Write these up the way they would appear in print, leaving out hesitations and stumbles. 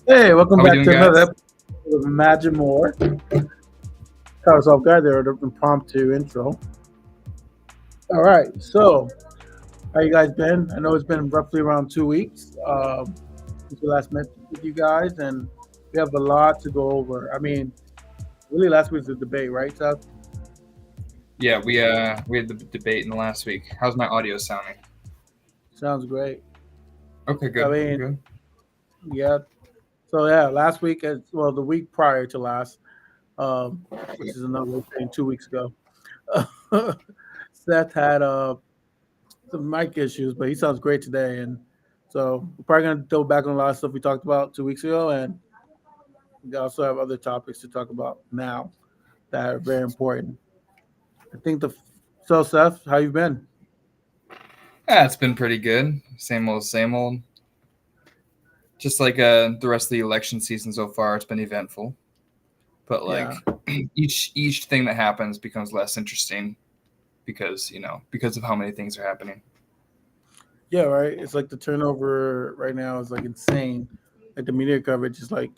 Hey, welcome How we back doing, to another guys? episode of Imagine More. Caught us off guard there with an impromptu intro. All right, so how you guys been? I know it's been roughly around 2 weeks since we last met with you guys, and we have a lot to go over. I mean, really, last week's the debate, right, Seth? Yeah, we had the debate in the last week. How's my audio sounding? Sounds great. Okay, I good, mean, good. yeah. So yeah, last week, well, the week prior to last, which is another way of saying 2 weeks ago, Seth had some mic issues, but he sounds great today. And so we're probably going to go back on a lot of stuff we talked about 2 weeks ago. And we also have other topics to talk about now that are very important. I think so, Seth, how you been? Yeah, it's been pretty good. Same old, same old. Just like the rest of the election season so far, it's been eventful. But like Yeah. each thing that happens becomes less interesting because of how many things are happening. Yeah, right. It's like the turnover right now is like insane. Like the media coverage is like,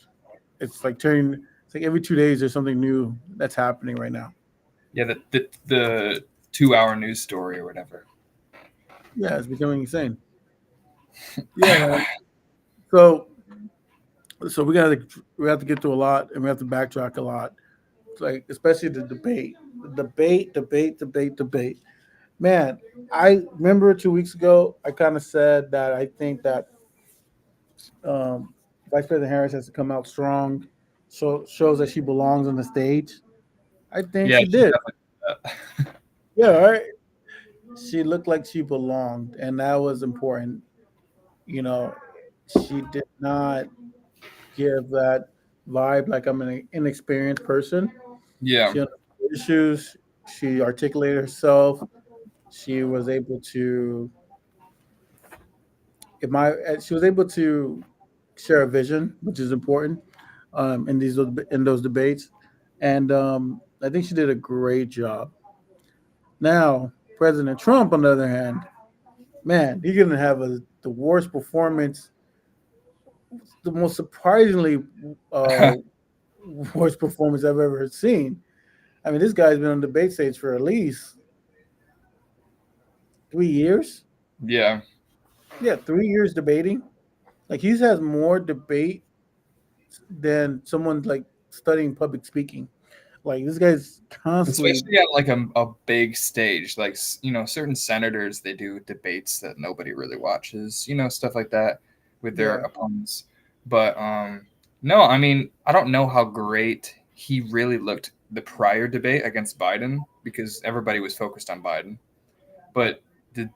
it's like every 2 days there's something new that's happening right now. Yeah, the 2 hour news story or whatever. Yeah, it's becoming insane. Yeah, man. So, so we have to get through a lot and we have to backtrack a lot. Like especially the debate. Man, I remember 2 weeks ago I kind of said that I think that um, Vice President Harris has to come out strong, so shows that she belongs on the stage. I think Yeah, she she's did. definitely Yeah, right. She looked like she belonged, and that was important. You know, she did not give that vibe like I'm an inexperienced person. yeah. She understood issues. She articulated herself. She was able to she was able to share a vision, which is important in those debates, and I think she did a great job. Now, President Trump, on the other hand, man, he's gonna have the worst performance, the most surprisingly uh, worst performance I've ever seen. I mean, this guy's been on the debate stage for at least 3 years. Yeah. Yeah, 3 years debating. Like he has more debate than someone like studying public speaking. Like this guy's constantly. Especially at like a big stage, like certain senators they do debates that nobody really watches, stuff like that with their Yeah, opponents. But no, I mean I don't know how great he really looked the prior debate against Biden because everybody was focused on Biden. But the,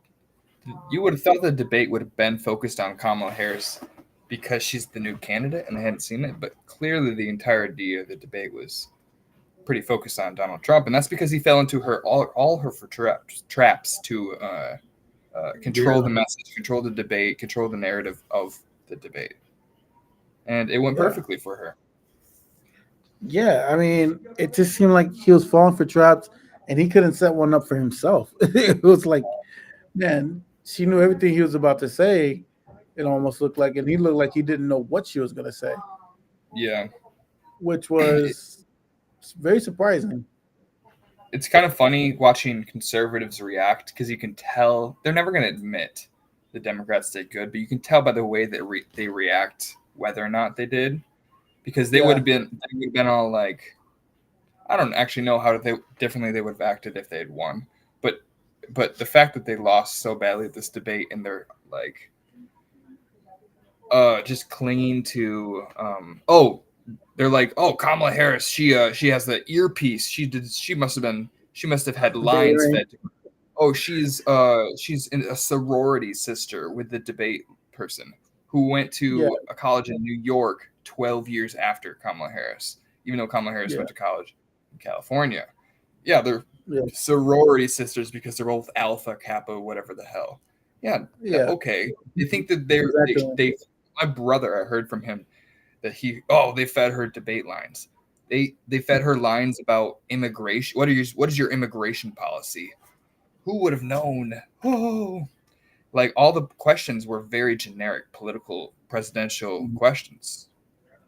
you would have thought the debate would have been focused on Kamala Harris because she's the new candidate and they hadn't seen it. But clearly the entirety of the debate was pretty focused on Donald Trump, and that's because he fell into all her for traps to control yeah, the message, control the debate, control the narrative of the debate, and it went yeah, perfectly for her. yeah. I mean, it just seemed like he was falling for traps, and he couldn't set one up for himself. It was like, man, she knew everything he was about to say. It almost looked like, and he looked like he didn't know what she was going to say, Yeah, which was very surprising. it's kind of funny watching conservatives react because you can tell they're never going to admit the Democrats did good, but you can tell by the way that they react whether or not they did because Yeah, they would have been all like, I don't actually know how they differently they would have acted if they had won, but the fact that they lost so badly at this debate and they're like just clinging to they're like, oh, Kamala Harris, she has the earpiece, she must have had the lines earring. fed to her. Oh, she's in a sorority sister with the debate person who went Yeah, to a college in New York 12 years after Kamala Harris, even though Kamala Harris yeah, went to college in California. Yeah, they're yeah, sorority sisters because they're both Alpha Kappa, whatever the hell. Yeah, yeah. okay. They think that they're Exactly. they. My brother, I heard from him that they fed her debate lines. They fed her lines about immigration. What is your immigration policy? Who would have known? Oh, like all the questions were very generic political presidential questions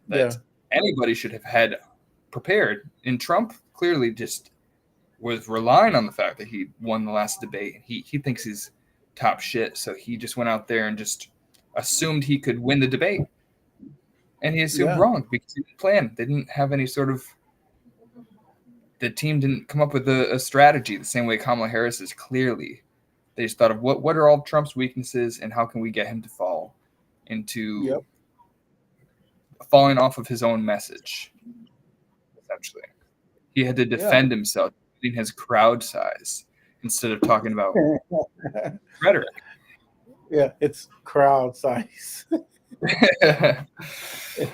Yeah. that anybody should have had prepared. And Trump clearly just was relying on the fact that he won the last debate. He thinks he's top shit, so he just went out there and just assumed he could win the debate. And he assumed Yeah. wrong because he didn't plan. They didn't have any sort of the team didn't come up with a strategy the same way Kamala Harris is clearly. They just thought of what are all Trump's weaknesses and how can we get him to fall into Yep. falling off of his own message, essentially. He had to Yeah. defend himself in his crowd size instead of talking about rhetoric. Yeah. It's crowd size.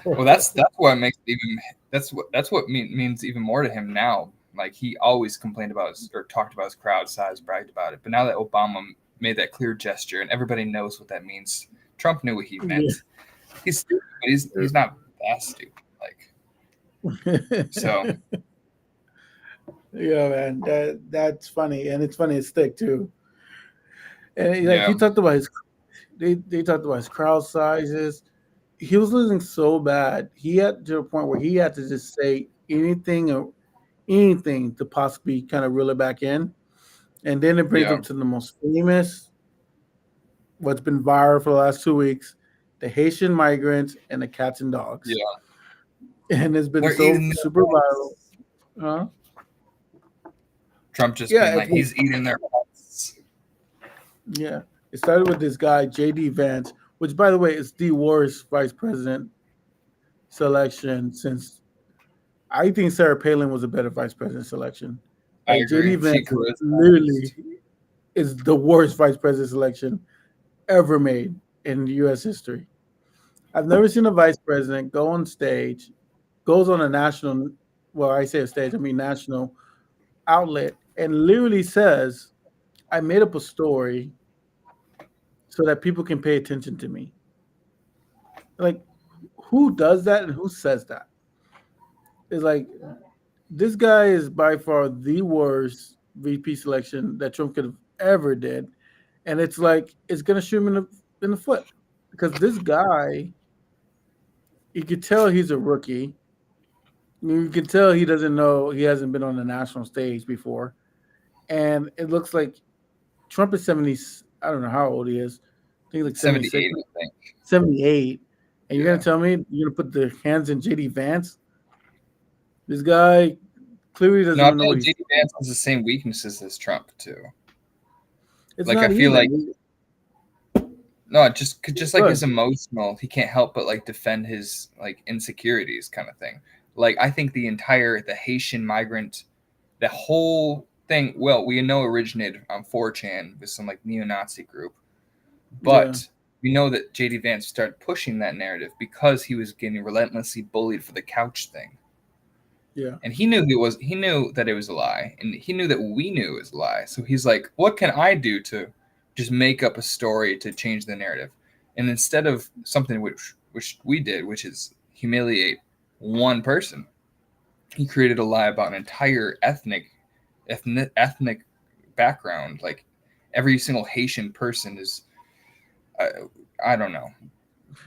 Well, that's what makes it even that's what means even more to him now. Like he always complained about or talked about his crowd size, bragged about it. But now that Obama made that clear gesture and everybody knows what that means, Trump knew what he meant. He's stupid, but he's not that stupid. Like so, Yeah, man. That's funny, and it's funny as stick too. And like yeah, he talked about his, they talked about his crowd sizes. He was losing so bad. He had to a point where he had to just say anything or anything to possibly kind of reel it back in. And then it brings yeah, up to the most famous, what's been viral for the last 2 weeks, the Haitian migrants and the cats and dogs. yeah. And it's been They're so eating their super viral. pets. Huh? Trump just Yeah, been like he's eating their pets. yeah. It started with this guy, JD Vance, which by the way is the worst vice president selection since I think Sarah Palin was a better vice president selection. I Like JD agree. She Vance is literally criticized. is the worst vice president selection ever made in US history. I've never seen a vice president go on stage, goes on a national, well, I say a stage, I mean national outlet, and literally says, I made up a story so that people can pay attention to me. Like, who does that and who says that? It's like, this guy is by far the worst VP selection that Trump could have ever did. And it's like, it's going to shoot him in the foot because this guy, you could tell he's a rookie. You can tell he doesn't know, he hasn't been on the national stage before. And it looks like Trump is 70, I don't know how old he is. I think like 76, 78, I think. 78. And you're going Yeah. to tell me you're going to put the hands in JD Vance? This guy clearly doesn't No, I even know feel what like he's. JD Vance has the same weaknesses as Trump too. It's Like I not feel like even. no, just like Good. his emotional, he can't help but like defend his like insecurities kind of thing. Like I think the Haitian migrant, the whole thing, well, we know originated on 4chan with some like neo-Nazi group, Yeah. but we know that JD Vance started pushing that narrative because he was getting relentlessly bullied for the couch thing. Yeah. And he knew that it was a lie, and he knew that we knew it was a lie. So he's like, what can I do to just make up a story to change the narrative? And instead of something which we did, which is humiliate one person, he created a lie about an entire ethnic background. Like every single Haitian person is I don't know,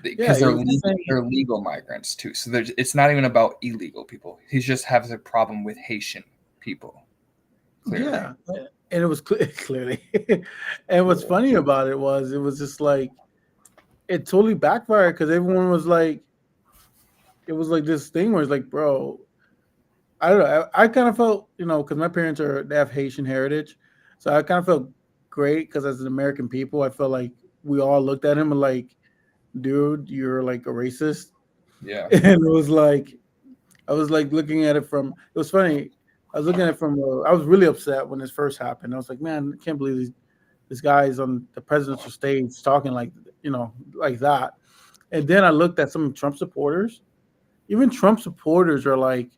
Yeah. because He was just saying. they're legal migrants too. So it's not even about illegal people. He just has a problem with Haitian people, clearly. Yeah. And it was clearly. And what's funny about it was just like, it totally backfired because everyone was like, it was like this thing where it's like, bro, I don't know. I kind of felt, because my parents they have Haitian heritage. So I kind of felt great because as an American people, I felt like we all looked at him and like, dude, you're like a racist. Yeah. And it was like, I was like looking at it from, it was funny. I was looking at it from, I was really upset when this first happened. I was like, man, I can't believe this guy is on the presidential stage talking like, like that. And then I looked at some Trump supporters. Even Trump supporters are like,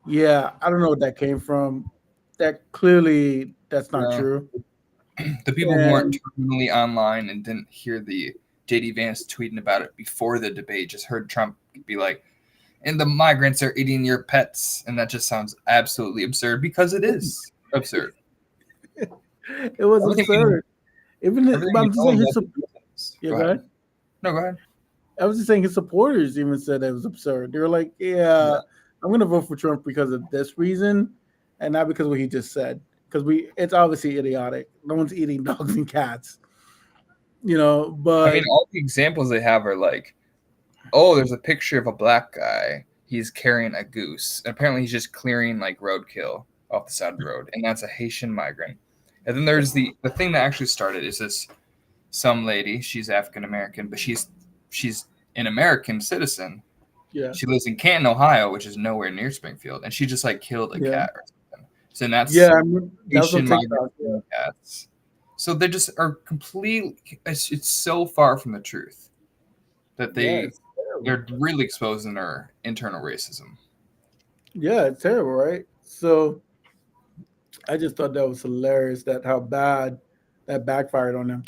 yeah, I don't know what that came from. That's not Yeah. true. The people who weren't And terminally online and didn't hear the JD Vance tweeting about it before the debate just heard Trump be like, and the migrants are eating your pets. And that just sounds absolutely absurd because it is absurd. it was Everything absurd. Even, everything but we I'm just know saying about the reasons. yeah, Go go ahead. ahead. No, go ahead. I was just saying his supporters even said that it was absurd. They were like, Yeah. "Yeah, I'm going to vote for Trump because of this reason, and not because of what he just said. Because it's obviously idiotic. No one's eating dogs and cats, I mean, But all the examples they have are like, oh, there's a picture of a black guy. He's carrying a goose. And apparently, he's just clearing like roadkill off the side of the road, and that's a Haitian migrant. And then there's the thing that actually started is this some lady. She's African American, but she's an American citizen. yeah, She lives in Canton, Ohio, which is nowhere near Springfield, and she just like killed a yeah, cat or something. So that's yeah. I mean, that was on Haitian migrant TikTok. Yeah, killing cats. So they just are completely. It's so far from the truth that yeah, it's terrible. they're really exposing their internal racism. Yeah, it's terrible, right? So I just thought that was hilarious that how bad that backfired on him,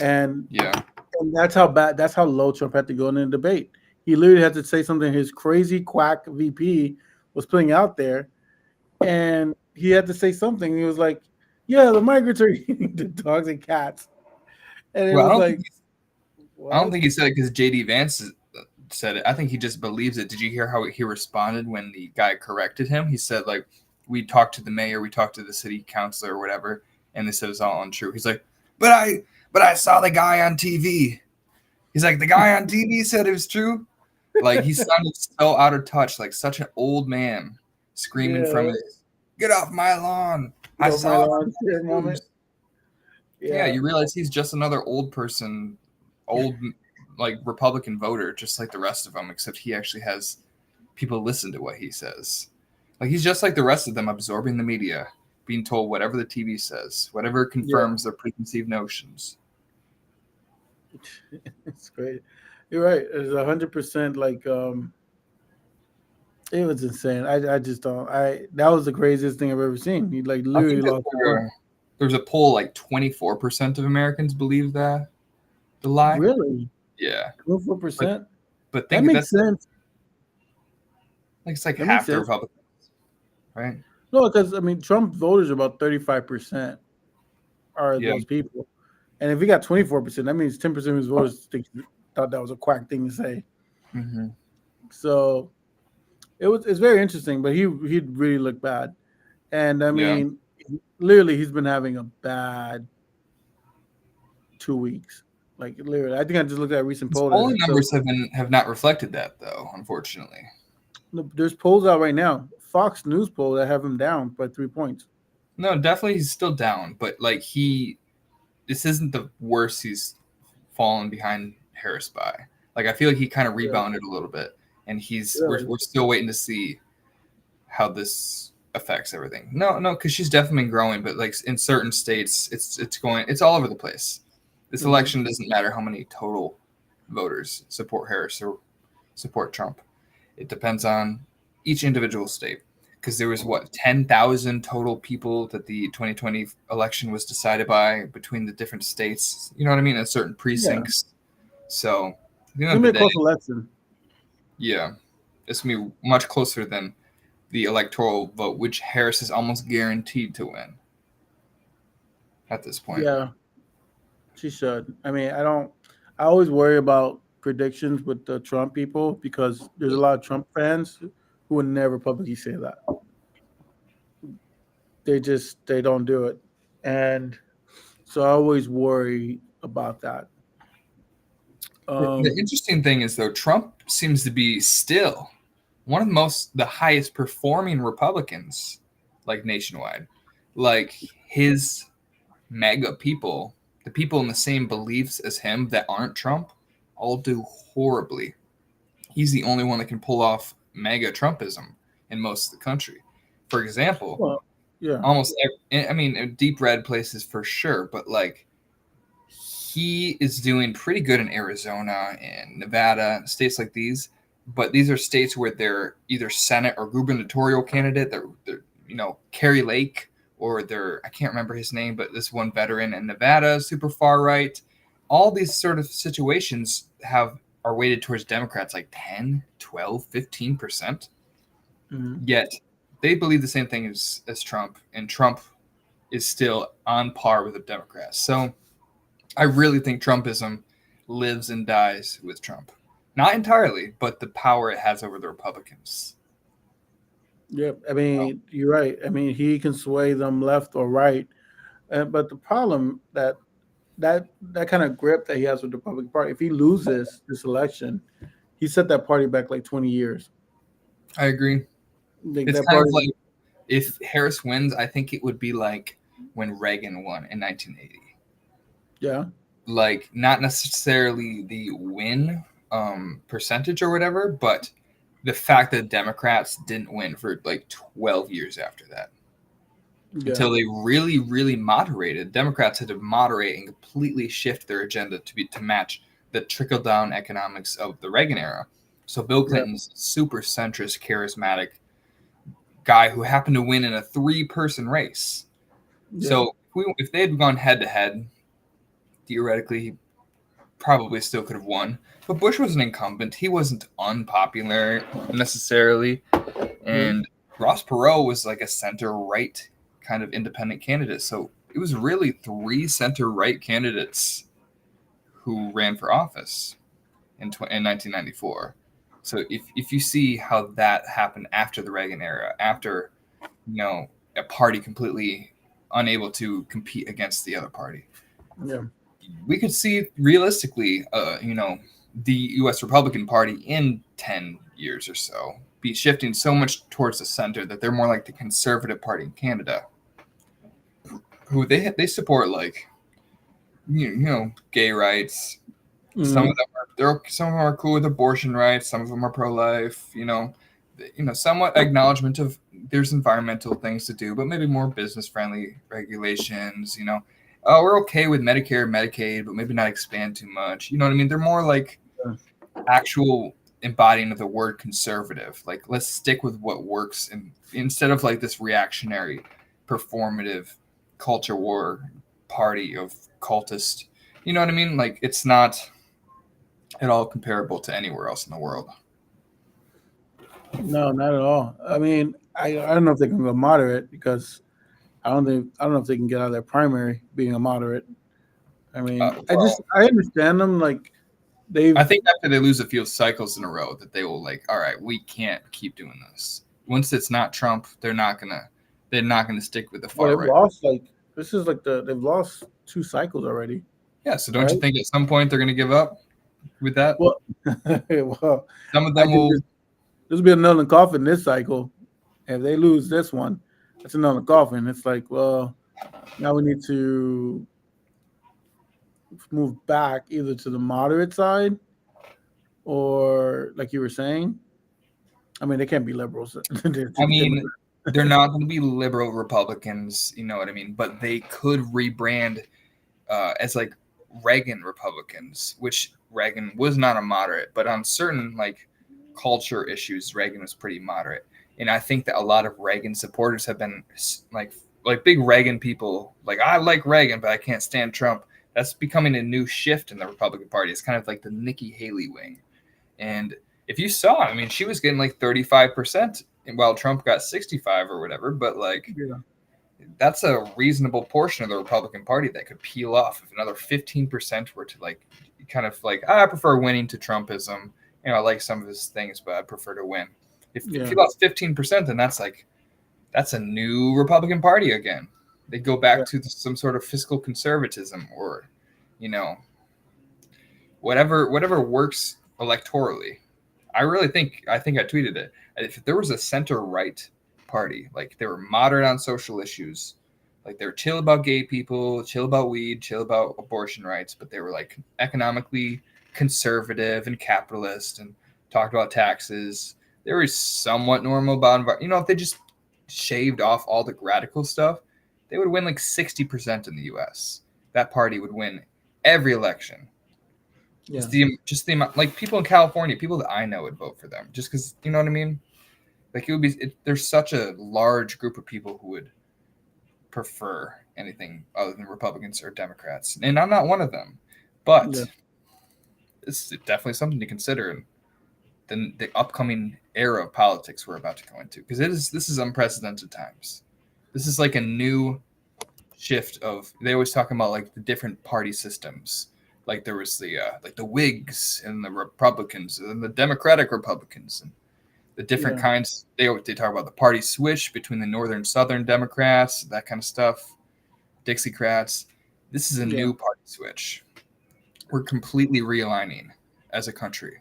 and Yeah. and that's how bad, that's how low Trump had to go in the debate. He literally had to say something his crazy quack VP was putting out there, and he had to say something. He was like, "Yeah, the migrants are eating the dogs and cats," and it Well, was like, I don't "What?" think he said it because JD Vance said it. I think he just believes it. Did you hear how he responded when the guy corrected him? He said like, "We talked to the mayor, we talked to the city councilor or whatever, and they said it's all untrue." He's like, but I saw the guy on TV." He's like, "The guy on TV said it was true." Like he sounded so out of touch, like such an old man screaming from Yeah, his, "Get off my lawn! get I off my saw it lawn, on shit the moment. news." Yeah, Yeah, you realize he's just another old person, old like Republican voter, just like the rest of them, except he actually has people listen to what he says. Like he's just like the rest of them, absorbing the media, being told whatever the TV says, whatever yeah, confirms their preconceived notions. it's great. You're right. It's 100% like it was insane. I just don't. I That was the craziest thing I've ever seen. He like I literally think that lost his mind. there's a poll like 24% of Americans believe that the lie. Really, Yeah, but 24%. That think makes that's sense. like it's like That makes half the sense. Republicans, right? No, because I mean, Trump voters about 35% are Yeah. those people, and if he got 24%, that means 10% of his voters thought that was a quack thing to say. Hmm. So it's very interesting, but he really looked bad, and I Yeah. mean, literally, he's been having a bad 2 weeks. Like literally, I think I just looked at a recent His poll that polling it shows numbers have not reflected that though, unfortunately. there's polls out right now. Fox News poll that have him down by 3 points. No, definitely he's still down, but like this isn't the worst he's fallen behind Harris by. Like I feel like he kind of Yeah, rebounded a little bit, and really. we're still waiting to see how this affects everything. No, because she's definitely been growing, but like in certain states, it's all over the place. This Hmm. election doesn't matter how many total voters support Harris or support Trump. It depends on each individual state. Because there was what 10,000 total people that the 2020 election was decided by between the different states. You know what I mean? In certain Yeah, precincts. So at the it's end of gonna be the a day, close election. yeah, it's gonna be much closer than the electoral vote, which Harris is almost guaranteed to win at this point. Yeah, she should. I mean, I don't. I always worry about predictions with the Trump people because there's a lot of Trump fans who would never publicly say that. They don't do it, and so I always worry about that. The Um, interesting thing is, though, Trump seems to be still one of the highest performing Republicans, like nationwide. Like his mega people, the people in the same beliefs as him that aren't Trump, all do horribly. He's the only one that can pull off mega Trumpism in most of the country. For example, well, yeah, I mean, deep red places for sure, but like he is doing pretty good in Arizona and Nevada, states like these. But these are states where they're either Senate or gubernatorial candidate. They're Kerry Lake, or they're, I can't remember his name, but this one veteran in Nevada, super far right. All these sort of situations are weighted towards Democrats like 10, 12, 15%. mhm. Yet they believe the same thing as Trump, and Trump is still on par with the Democrats. So I really think Trumpism lives and dies with Trump. Not entirely, but the power it has over the Republicans. Yeah, I Oh, mean, you're right. I mean, he can sway them left or right, but the problem that kind of grip that he has with the Republican Party, if he loses this election, he set that party back like 20 years. I agree. Like It's that kind of party, like if Harris wins, I think it would be like when Reagan won in 1980. yeah, Like not necessarily the win percentage or whatever, but the fact that Democrats didn't win for like 12 years after that yeah, until they really, really moderated. Democrats had to moderate and completely shift their agenda to match the trickle down economics of the Reagan era. So Bill yeah, Clinton's super centrist, charismatic guy who happened to win in a 3-person race. yeah, So if they had gone head to head, theoretically, he probably still could have won. But Bush was an incumbent. He wasn't unpopular necessarily. yeah, And Ross Perot was like a center right kind of independent candidate. So it was really 3 center right candidates who ran for office in 1994. So if you see how that happened after the Reagan era, after you know a party completely unable to compete against the other party, yeah, we could see realistically, the U.S. Republican Party in 10 years or so be shifting so much towards the center that they're more like the Conservative Party in Canada, who they support like gay rights. Some of hmm, them some of them are cool with abortion rights. Some of them are pro-life. Somewhat acknowledgement of there's environmental things to do, but maybe more business-friendly regulations. We're okay with Medicare, Medicaid, but maybe not expand too much. You know what I mean? They're more like yeah, actual embodying of the word conservative. Like let's stick with what works, and instead of like this reactionary, performative culture war party of cultist. You know what I mean? Like it's not at all comparable to anywhere else in the world. no, not at all. I mean, I don't know if they can go moderate because I don't know if they can get out of their primary being a moderate. I mean, Well, I understand them like they've I think after they lose a few cycles in a row, that they will like, all right, we can't keep doing this. Once it's not Trump, they're not gonna stick with the well, far they've right. lost like this is like they've lost 2 cycles already, Yeah, so don't right? you think at some point they're gonna give up with that? Well, well, Some of I them think will. this will be another coffin this cycle. If they lose this one, that's another coffin. It's like, well, now we need to move back either to the moderate side or, like you were saying, I mean, they can't be liberals. They're I too mean, Democrat. they're not going to be liberal Republicans. You know what I mean? But they could rebrand as like Reagan Republicans, which Reagan was not a moderate, but on certain like culture issues, Reagan was pretty moderate. And I think that a lot of Reagan supporters have been like big Reagan people, like I like Reagan, but I can't stand Trump. That's becoming a new shift in the Republican Party. It's kind of like the Nikki Haley wing. And if you saw, I mean, she was getting like 35%, while Trump got 65 or whatever. But like Yeah, that's a reasonable portion of the Republican Party that could peel off if another 15% were to like kind of like I prefer winning to Trumpism. I like some of his things, but I prefer to win. If yeah, you lost 15%, then that's a new Republican Party again. They go back yeah, to some sort of fiscal conservatism or, you know, whatever works electorally. I think I tweeted it. If there was a center right party, like they were moderate on social issues, like they were chill about gay people, chill about weed, chill about abortion rights, but they were like economically conservative and capitalist and talked about taxes. They were somewhat normal about if they just shaved off all the radical stuff, they would win like 60% in the US. That party would win every election. yeah, Just the amount, like people in California, people that I know would vote for them, just because you know what I mean. Like there's such a large group of people who would prefer anything other than Republicans or Democrats, and I'm not one of them. But yeah, it's definitely something to consider in the upcoming era of politics we're about to go into, because this is unprecedented times. This is like a new shift of they always talk about like the different party systems Like there was the Whigs and the Republicans and the Democratic Republicans and the different Yeah. kinds. They talk about the party switch between the Northern Southern Democrats, that kind of stuff, Dixiecrats. This is a Yeah. new party switch. We're completely realigning as a country.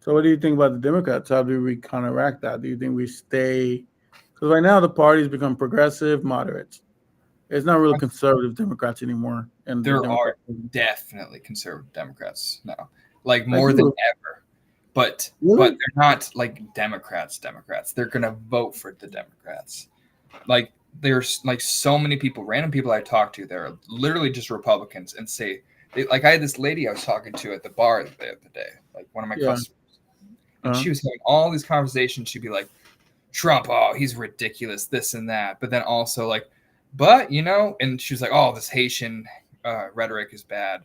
So what do you think about the Democrats? How do we counteract that? Do you think we stay? Because right now the parties become progressive, moderates. It's not really conservative Democrats anymore, and the There Democrat. are definitely conservative Democrats now, like I more than do. ever. But Really? they're not like Democrats. Democrats. They're gonna vote for the Democrats. Like there's like so many people, random people I talk to, they're literally just Republicans and say like I had this lady I was talking to at the bar the other day, like one of my Yeah. customers, and Uh-huh. she was having all these conversations. She'd be like, Trump, oh, he's ridiculous, this and that. But then also like, but and she was like, oh, this Haitian rhetoric is bad.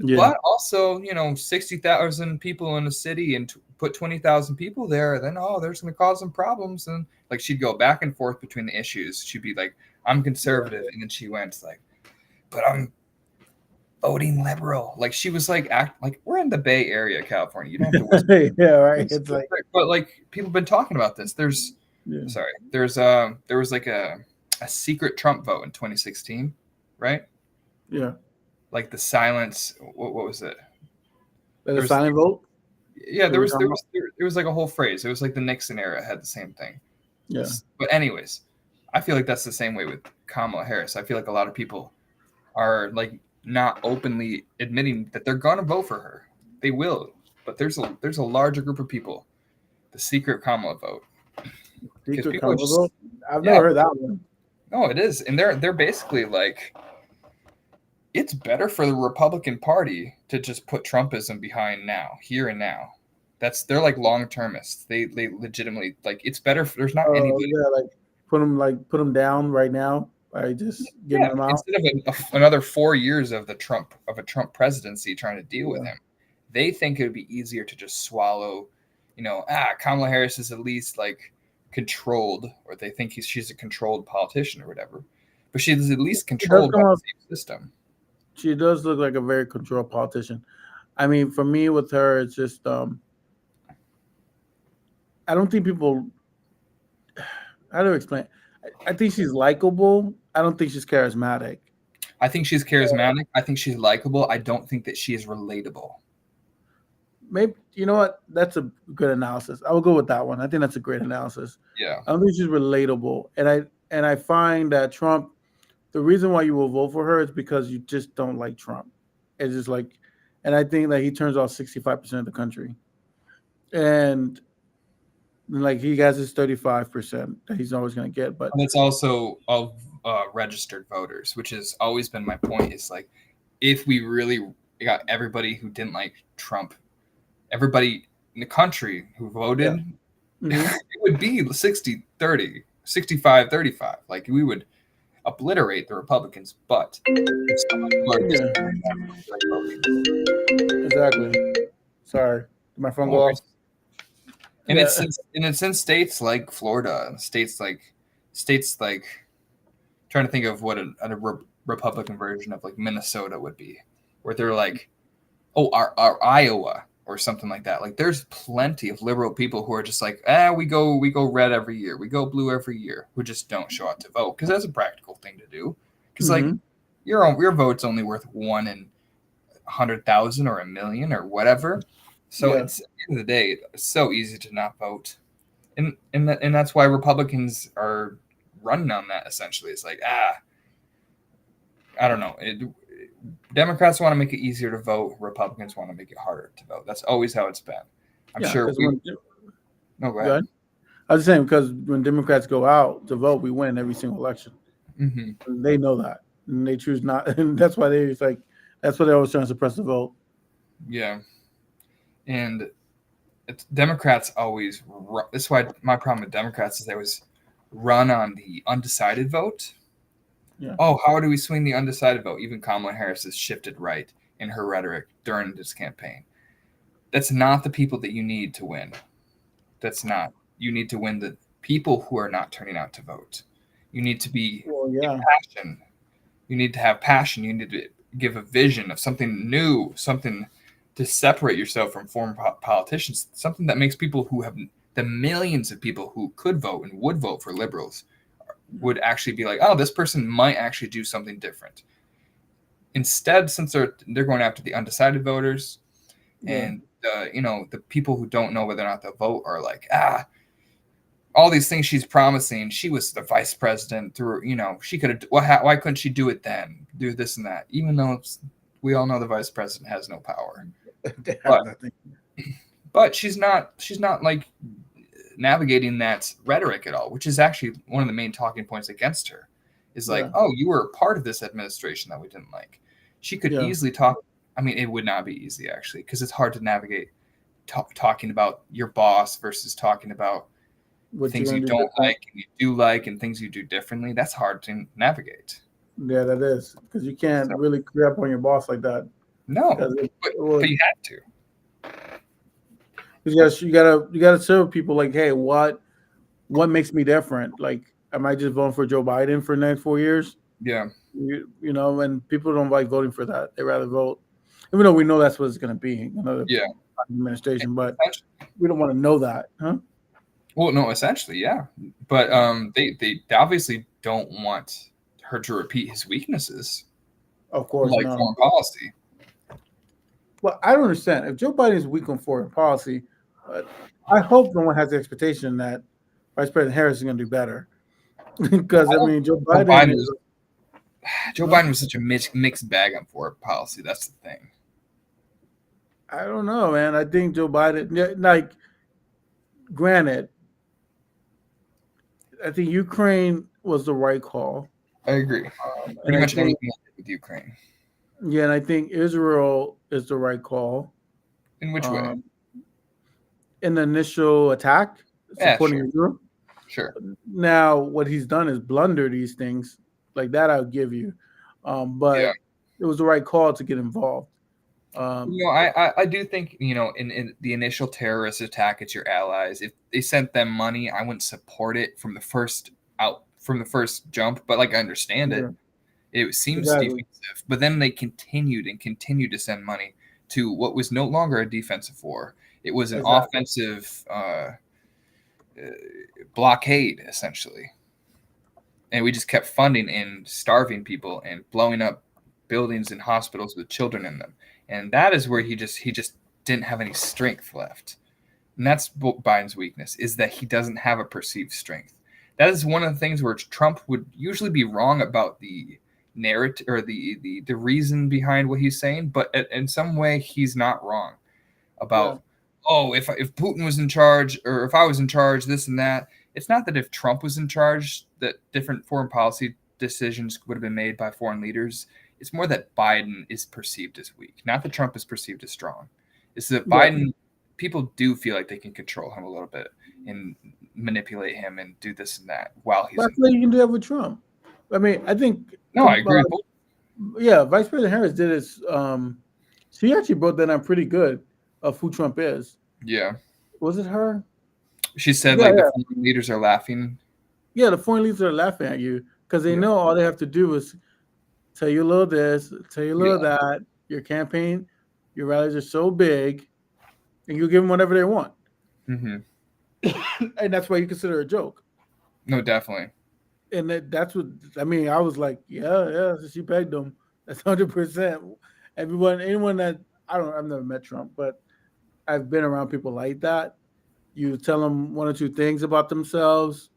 Yeah. But also, 60,000 people in a city and put 20,000 people there, then there's going to cause some problems. And like she'd go back and forth between the issues. She'd be like, I'm Yeah. conservative, and then she went like, but I'm voting liberal. Like she was like, act like we're in the Bay Area, California. You don't have to whisper. Yeah. Right. It's like. But like people have been talking about this. Yeah. Sorry, there was like a secret Trump vote in 2016, right? Yeah. Like the silence. What was it? That There a was silent vote. yeah, That we're talking about. there was like a whole phrase. It was like the Nixon era had the same thing. Yeah. But anyways, I feel like that's the same way with Kamala Harris. I feel like a lot of people are like not openly admitting that they're going to vote for her. They will, but there's a larger group of people, the secret Kamala vote, because Secret people are Kamala just vote. I've yeah. never heard that one. No, it is, and they're basically like it's better for the Republican Party to just put Trumpism behind now, here and now. They're like long termists. They legitimately like it's better. There's not Oh anybody. yeah, put them down right now by just giving Yeah, them out. instead of another 4 years of a Trump presidency trying to deal with Yeah. him, they think it would be easier to just swallow. Kamala Harris is at least like controlled, or they think she's a controlled politician or whatever. But she's at least It does controlled by come the up. same system. She does look like a very controlled politician. I mean, for me with her, it's just I don't think people. How do I explain? I think she's likable. I don't think she's charismatic. I think she's charismatic. I think she's likable. I don't think that she is relatable. Maybe you know what? That's a good analysis. I will go with that one. I think that's a great analysis. Yeah. I don't think she's relatable, and I find that Trump. The reason why you will vote for her is because you just don't like Trump. It's just like, and I think that he turns off 65% of the country, and like he has his 35% that he's always going to get. But And it's also of registered voters, which has always been my point. Is like, if we really got everybody who didn't like Trump, everybody in the country who voted, yeah, hmm it would be 60-30, 65-35. Like we would obliterate the Republicans, but some people are just yeah, like voting. exactly. Sorry, did my phone No go off? worries. And Yeah, it's in states like Florida, and states like trying to think of what a Republican version of like Minnesota would be, where they're like, oh, our Iowa or something like that. Like there's plenty of liberal people who are just like, we go red every year, we go blue every year, who just don't show up to vote because that's a practical thing to do. Because like hmm your vote's only worth 1 in 100,000 or a million or whatever. So yeah, it's at the end of the day, it's so easy to not vote, and that's why Republicans are running on that. Essentially, it's like I don't know. Democrats want to make it easier to vote. Republicans want to make it harder to vote. That's always how it's been. I'm yeah. sure Because we. when No, go go ahead. ahead. I was saying because when Democrats go out to vote, we win every single election. Hmm. And they know that, and they choose not, and that's why they it's like that's why they're always trying to suppress the vote. Yeah, and Democrats always. That's why my problem with Democrats is they always run on the undecided vote. Yeah. Oh, how do we swing the undecided vote? Even Kamala Harris has shifted right in her rhetoric during this campaign. That's not the people that you need to win. That's not. You need to win the people who are not turning out to vote. You need to be Well, yeah. passion. You need to have passion. You need to give a vision of something new, something to separate yourself from foreign politicians, something that makes people who have the millions of people who could vote and would vote for liberals would actually be like, oh, this person might actually do something different. Instead, since they're going after the undecided voters Yeah. and the people who don't know whether or not they'll vote are like, all these things she's promising. She was the vice president through, she could have. Why couldn't she do it then? Do this and that, even though we all know the vice president has no power. They have But nothing. but she's not like navigating that rhetoric at all, which is actually one of the main talking points against her. Is like, Yeah. oh, you were a part of this administration that we didn't like. She could Yeah. easily talk. I mean, it would not be easy actually, because it's hard to navigate talking about your boss versus talking about What you're things you gonna do don't different? like and you do like and things you do differently. That's hard to navigate. Yeah, that is because you can't So, really crap on your boss like that. no, Because it but would. you have to. You gotta serve people like, hey, what makes me different? Like, am I just voting for Joe Biden for the next 4 years? Yeah, And people don't like voting for that. They rather vote, even though we know that's what it's going to be, another yeah. administration. But Essentially, we don't want to know that, huh? well, no, essentially, yeah. But they obviously don't want her to repeat his weaknesses, Of course, like no. foreign policy. Well, I don't understand. If Joe Biden is weak on foreign policy, uh, I hope no one has the expectation that Vice President Harris is going to do better. Because I I don't. mean, Joe Joe Biden Biden is. was Joe Huh? Biden was such a mixed bag on foreign policy. That's the thing. I don't know, man. I think Joe Biden, yeah, like, granted, I think Ukraine was the right call, I agree. and Pretty I much think anything with Ukraine. yeah, and I think Israel is the right call. In which way? Um, in the initial attack, Yeah, supporting sure, Israel. sure. Now, what he's done is blunder these things like that. I'll give you, Yeah. but it was the right call to get involved. Um, I do think, in the initial terrorist attack at your allies, if they sent them money, I wouldn't support it from the first jump. But like I understand it, yeah, it seems exactly, defensive. But then they continued to send money to what was no longer a defensive war. It was an exactly, offensive blockade, essentially. And we just kept funding and starving people and blowing up buildings and hospitals with children in them. And that is where he just didn't have any strength left. And that's Biden's weakness, is that he doesn't have a perceived strength. That is one of the things where Trump would usually be wrong about the narrative or the reason behind what he's saying, but in some way he's not wrong yeah, about, oh, if Putin was in charge or if I was in charge, this and that. It's not that if Trump was in charge that different foreign policy decisions would have been made by foreign leaders. It's more that Biden is perceived as weak, not that Trump is perceived as strong. It's that yeah. Biden, people do feel like they can control him a little bit and manipulate him and do this and that while he's But I in. feel like you can do that with Trump. I mean, I think, No, I agree with both. yeah, Vice President Harris did it. She actually broke that down pretty good of who Trump is. Yeah. Was it her? She said Yeah, like the yeah, foreign leaders are laughing. yeah. The foreign leaders are laughing at you because they Yeah. know all they have to do is tell you a little this, tell you a Yeah. little that. Your campaign, your rallies are so big, and you give them whatever they want, Mm-hmm. and that's why you consider it a joke. No, definitely. And that's what I mean. I was like, yeah, yeah. So she pegged them. That's 100%. Anyone that I've never met Trump, but I've been around people like that. You tell them one or two things about themselves,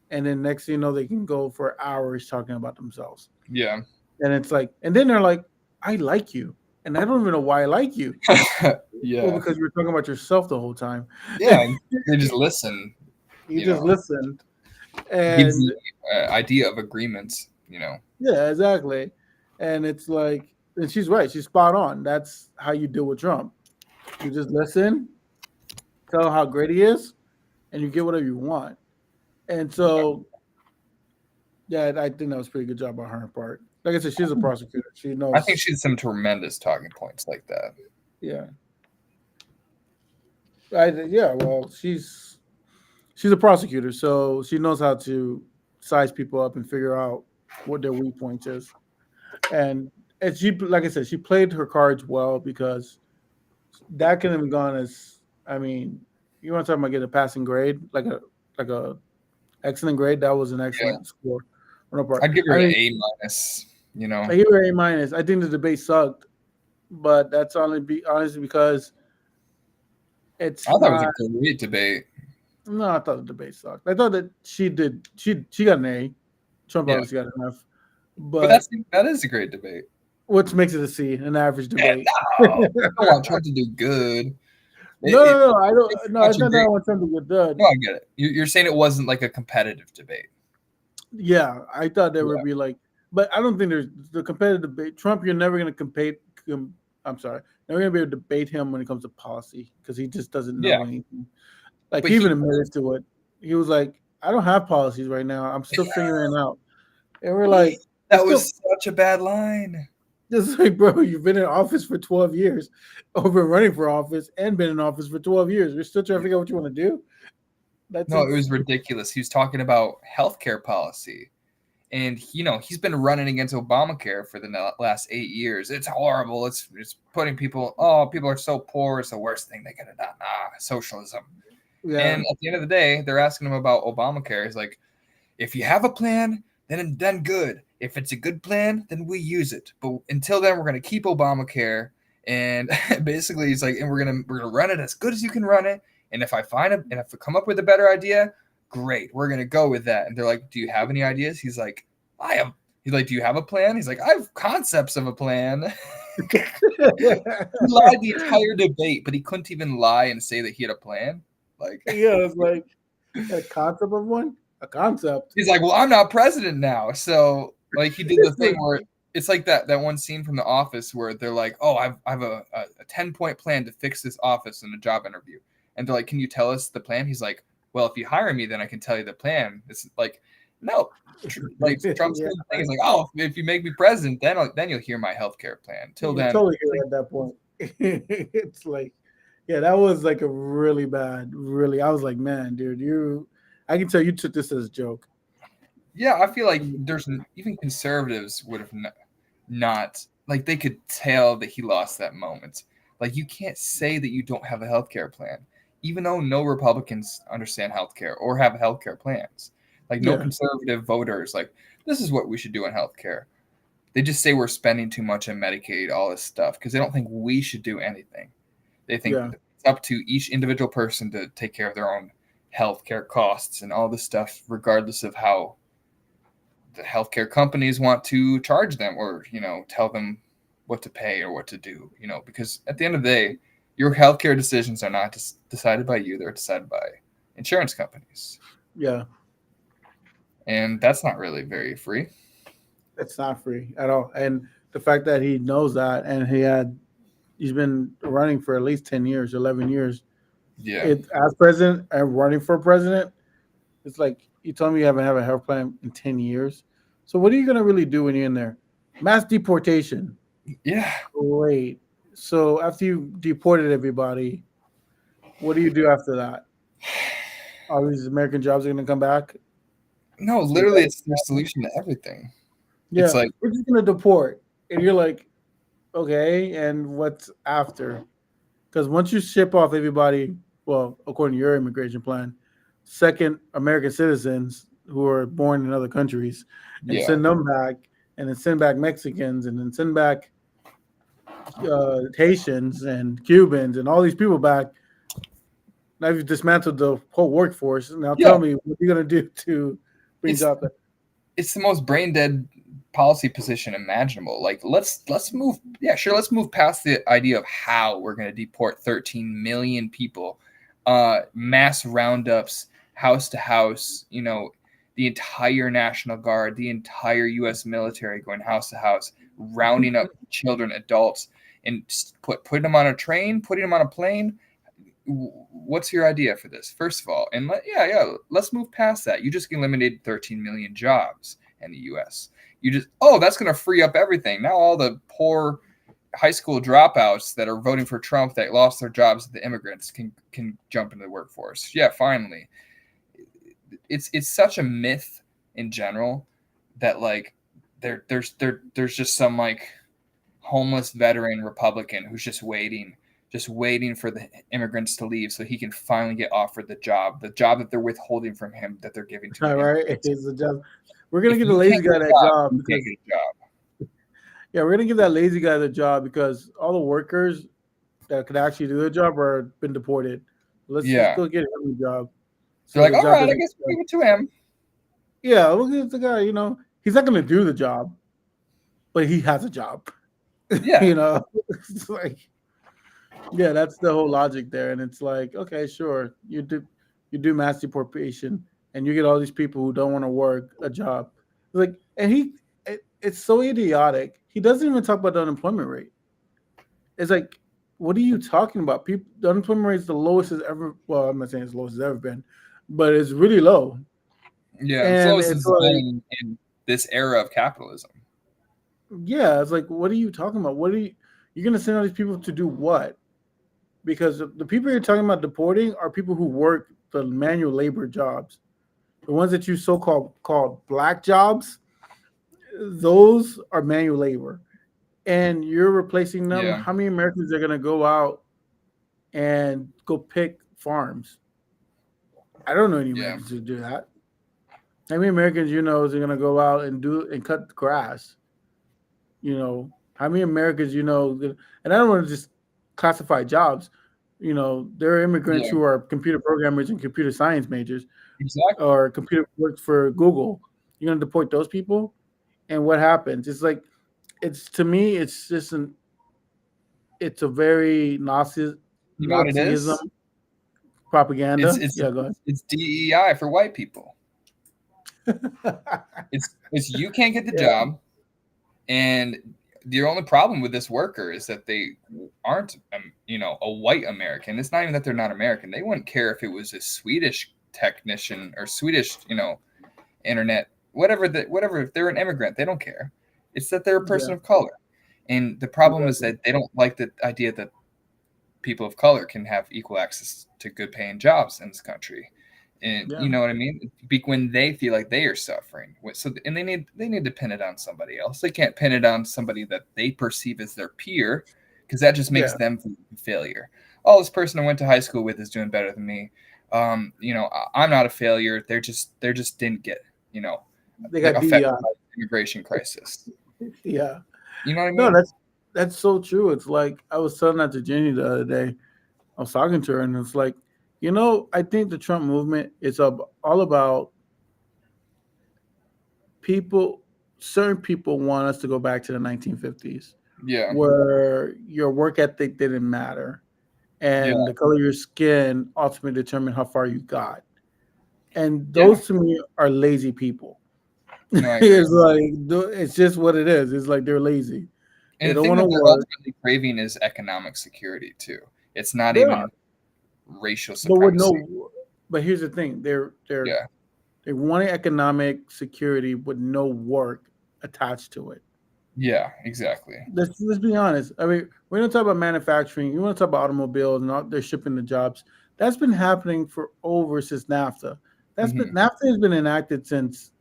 and then next thing you know, they can go for hours talking about themselves. Yeah. And it's like, and then they're like, I like you. And I don't even know why I like you. Well, Yeah. because you were talking about yourself the whole time. Yeah. They just listen, You just listened. gives And the idea of agreements, yeah, exactly. And it's like, and she's right. She's spot on. That's how you deal with Trump. You just listen, tell him how great he is, and you get whatever you want. And so, yeah, I think that was a pretty good job on her part. Like I said, she's a prosecutor. She I think knows. she had some tremendous talking points like that. Yeah, yeah. Well, she's a prosecutor, so she knows how to size people up and figure out what their weak points is. And and she, like I said, she played her cards well because that could have gone as, I mean, you want to talk about getting a passing grade, like a excellent grade. That was an Yeah, excellent score on her part. I'd give her I an mean, A minus. You know, I give her A minus. I think the debate sucked, but that's only be honestly because I it's thought it was a not. great debate. No, I thought the debate sucked. I thought that she did. She got an A. Trump Yeah, obviously got an F. but But that is a great debate. which makes it a C, an average Yeah, debate. no, you don't want Trump to do good. No, It no, no. I it's don't. No, I such a thought that I great. want something to get done. No, I get it. You're saying it wasn't like a competitive debate. Yeah, I thought there would Yeah, be like, but I don't think there's the competitive debate. Trump, you're never going to compete. I'm sorry, never going to be able to debate him when it comes to policy because he just doesn't yeah, know anything. Like but he even he admitted to it. He was like, "I don't have policies right now. I'm still figuring it out." And we're he, like, "You're that still was such a bad line. just like, bro, you've been in office for 12 years, or been running for office and been in office for 12 years. You're still trying to figure out what you want to do. That's No, it was insane." ridiculous. He was talking about healthcare policy, and he's been running against Obamacare for the last 8 years. It's horrible. It's putting people. Oh, people are so poor. It's the worst thing they could have done. Socialism. Yeah, And at the end of the day, they're asking him about Obamacare. He's like, if you have a plan, then good. If it's a good plan, then we use it. But until then, we're gonna keep Obamacare. And basically, he's like, and we're gonna run it as good as you can run it. And if I find it, and if I come up with a better idea, great, we're gonna go with that. And they're like, do you have any ideas? He's like, I have. He's like, do you have a plan? He's like, I have concepts of a plan. He lied the entire debate, but he couldn't even lie and say that he had a plan. Like, yeah. It's like a concept of one, a concept. he's like, well, I'm not president now. So like he did the It's thing like, where it's like that one scene from The Office where they're like, oh, I have a 10-point plan to fix this office in a job interview. And they're like, can you tell us the plan? He's like, well, if you hire me, then I can tell you the plan. It's like, no. Like Trump's yeah, doing the thing is like, oh, if you make me president, then you'll hear my healthcare plan. Till you then, totally hear like, at that point. It's like, yeah, that was like a really bad, really. I was like, man, dude, you. I can tell you took this as a joke. yeah, I feel like there's even conservatives would have not like they could tell that he lost that moment. Like you can't say that you don't have a healthcare plan, even though no Republicans understand healthcare or have healthcare plans. Like no Yeah, conservative voters like this is what we should do in healthcare. They just say we're spending too much on Medicaid, all this stuff, because they don't think we should do anything. They think yeah, it's up to each individual person to take care of their own healthcare costs and all this stuff, regardless of how the healthcare companies want to charge them or tell them what to pay or what to do, because at the end of the day your healthcare decisions are not decided by you, they're decided by insurance companies, yeah. and that's not really very free. It's not free at all. And the fact that he knows that, and he's been running for at least 10 years, 11 years. Yeah, It as president and running for president, it's like you told me you haven't had a health plan in 10 years. So what are you gonna really do when you're in there? Mass deportation. yeah. Great. So after you deported everybody, what do you do after that? All these American jobs are gonna come back. No, Is literally that it's their solution to everything. It's yeah? like, We're just gonna deport, and you're like, okay, and what's after? Because once you ship off everybody, well, according to your immigration plan, second American citizens who are born in other countries, and yeah, send them back, and then send back Mexicans, and then send back Haitians and Cubans and all these people back. Now you've dismantled the whole workforce. Now yeah, tell me what you're gonna do to bring it's jobs back. it's the most brain dead policy position imaginable. Like let's move, yeah, sure, let's move past the idea of how we're going to deport 13 million people, mass roundups, house to house, the entire National Guard, the entire US military going house to house, rounding up children, adults, and putting them on a train, putting them on a plane. What's your idea for this, first of all? And let's move past that. You just eliminated 13 million jobs in the US. You just, oh, that's going to free up everything. Now all the poor high school dropouts that are voting for Trump that lost their jobs, the immigrants, can jump into the workforce. Yeah, finally. It's such a myth in general that like there's just some like homeless veteran Republican who's just waiting for the immigrants to leave so he can finally get offered the job that they're withholding from him that they're giving to the All right, immigrants. it's a job. We're gonna If give the you can't lazy get guy a that job, job you can't because get a job. yeah, we're gonna give that lazy guy the job because all the workers that could actually do the job are been deported. Let's Yeah. go get him a job They're so like, the all job right, I doesn't. guess we'll give it to him. Yeah, look at the guy. He's not gonna do the job, but he has a job. Yeah. It's like yeah, that's the whole logic there, and it's like okay, sure, you do mass deportation, and you get all these people who don't want to work a job. Like, and it's so idiotic. He doesn't even talk about the unemployment rate. It's like, what are you talking about? People, the unemployment rate is the lowest it's ever. Well, I'm not saying it's the lowest it's ever been, but it's really low. Yeah. It's And lowest it's it's like, been in this era of capitalism. yeah, it's like, what are you talking about? You're gonna send all these people to do what? Because the people you're talking about deporting are people who work the manual labor jobs, the ones that you called black jobs. Those are manual labor, and you're replacing them. Yeah. How many Americans are gonna go out and go pick farms? I don't know any Yeah. Americans who do that. How many Americans is going to go out and do and cut the grass? How many Americans and I don't want to just classify jobs. There are immigrants Yeah. who are computer programmers and computer science majors Exactly. or computer works for Google. You're going to deport those people, and what happens? It's like it's to me, it's just it's a very You know what it Nazism is? It's propaganda. it's Yeah, go it's DEI for white people. ahead. It's you can't get the Yeah, job, and the only problem with this worker is that they aren't, a white American. It's not even that they're not American. They wouldn't care if it was a Swedish technician or Swedish, internet, whatever. If they're an immigrant, they don't care. It's that they're a yeah, person of color, and the problem is exactly. that they don't like the idea that people of color can have equal access to good paying jobs in this country. And Yeah, you know what I mean? When they feel like they are suffering, so and they need to pin it on somebody else. They can't pin it on somebody that they perceive as their peer, because that just makes yeah. them feel like a failure. Oh, this person I went to high school with is doing better than me. I'm not a failure. They just didn't get, you know They they're got DEI. affected by the immigration crisis. Yeah. You know what I No, mean? that's so true. It's like I was telling that to Jenny the other day. I was talking to her, and it's like, I think the Trump movement is all about people. Certain people want us to go back to the 1950s, Yeah, where your work ethic didn't matter, yeah, and the color of your skin ultimately determined how far you got. And yeah. those to me are lazy people. No, I agree. It's just what it is. It's like they're lazy. They And the don't thing want to that they're work. ultimately craving is economic security too. It's not They are, even racial but with supremacy. no. But here's the thing: Yeah, they want economic security with no work attached to it. yeah, exactly. Let's be honest. I mean, we're going to talk about manufacturing. You want to talk about automobiles and they're shipping the jobs. That's been happening for over since NAFTA. Hmm. NAFTA has been enacted since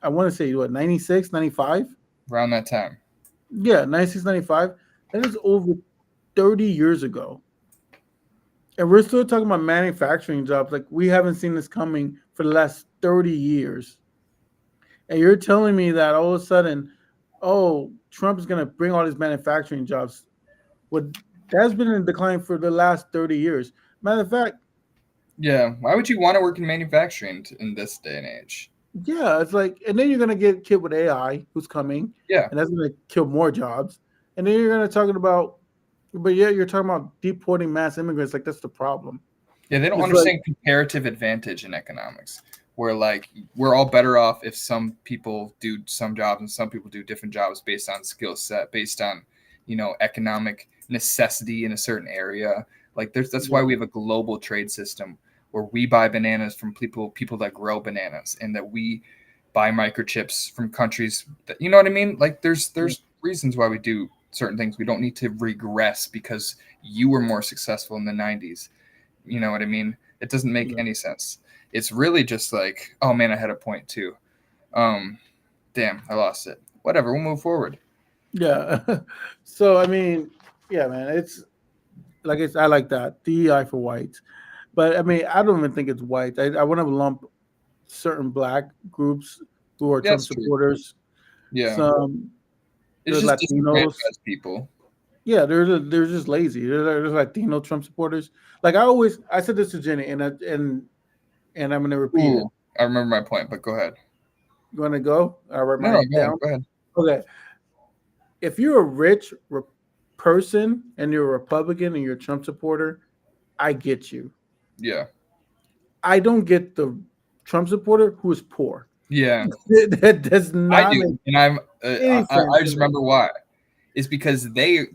I want to say what 96, 95. Around that time. Yeah, 96, 95. That is over 30 years ago. And we're still talking about manufacturing jobs. Like we haven't seen this coming for the last 30 years. And you're telling me that all of a sudden, oh, Trump is going to bring all these manufacturing jobs. What that's been in decline for the last 30 years. Matter of fact, Yeah, why would you want to work in manufacturing in this day and age? yeah, it's like, and then you're going to get killed with AI who's coming, Yeah, and that's going to kill more jobs. And then you're going to talking about, but yeah, you're talking about deporting mass immigrants. Like that's the problem. yeah, they don't It's like, understand comparative advantage in economics, where like we're all better off if some people do some jobs and some people do different jobs based on skill set, based on economic necessity in a certain area. Like that's why yeah, we have a global trade system where we buy bananas from people that grow bananas, and that we buy microchips from countries that, you know what I mean? Like yeah, there's reasons why we do certain things. We don't need to regress because you were more successful in the 90s. You know what I mean? It doesn't make yeah. any sense. It's really just like, oh man, I had a point too. Um, damn, I lost it. Whatever, we'll move forward. Yeah. So I mean, yeah, man, I like that DEI for whites, but I mean, I don't even think it's white. I want to lump certain black groups who are Trump That's true. supporters. Yeah, Some it's there's just Latinos. disenfranchised people. Yeah, they're just lazy. There's Latino Trump supporters. Like I said this to Jenny, and I'm gonna repeat it. Ooh, I remember my point, but go ahead. You want to go? I write No, no, mine go ahead. down. Go ahead. Okay, if you're a person and you're a Republican and you're a Trump supporter, I get you. Yeah, I don't get the Trump supporter who is poor. yeah, That does I not make do, and any I sense to just me. remember why. It's because they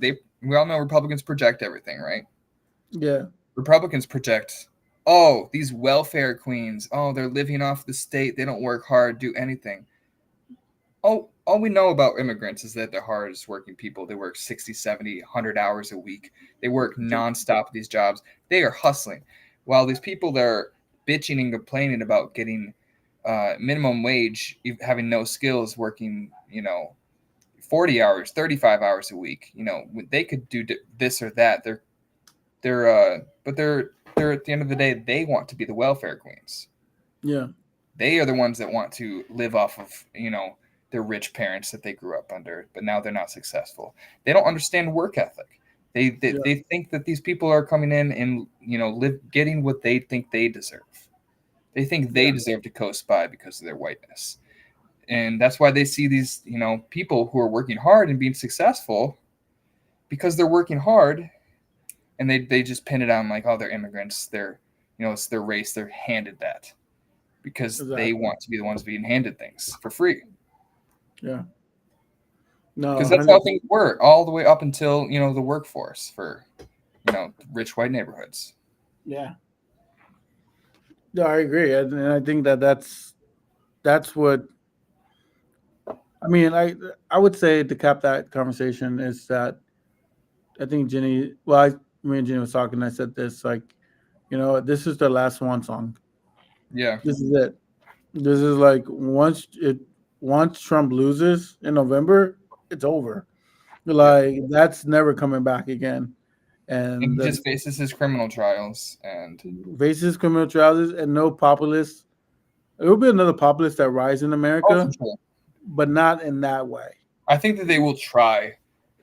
we all know Republicans project everything, right? Yeah, Republicans project, oh, these welfare queens, oh, they're living off the state, they don't work hard, do anything. All we know about immigrants is that they're hardest working people. They work 60, 70, 100 hours a week. They work nonstop at these jobs. They are hustling. While these people that are bitching and complaining about getting minimum wage, having no skills, working, 40 hours, 35 hours a week, they could do this or that. But they're at the end of the day, they want to be the welfare queens. yeah, They are the ones that want to live off of their rich parents that they grew up under, but now they're not successful. They don't understand work ethic. yeah, They think that these people are coming in and live getting what they think they deserve. They think they yeah, deserve to coast by because of their whiteness, and that's why they see these people who are working hard and being successful because they're working hard, and they just pin it on like, oh, they're immigrants, they're it's their race, they're handed that because they exactly. want to be the ones being handed things for free. Yeah, no, Because one that's hundred. how things were all the way up until the workforce for rich white neighborhoods. Yeah, no, I agree, and I think that's what I mean. I would say to cap that conversation is that I think Jenny. Well, me and Jenny was talking. I said this like, this is the last one song. Yeah, This is it. This is like once Trump loses in November, it's over. yeah. Like that's never coming back again. And And he the just faces his criminal trials, and racist criminal trials and no populists. There will be another populist that rise in oh, for America, sure. but not in that way. I think that they will try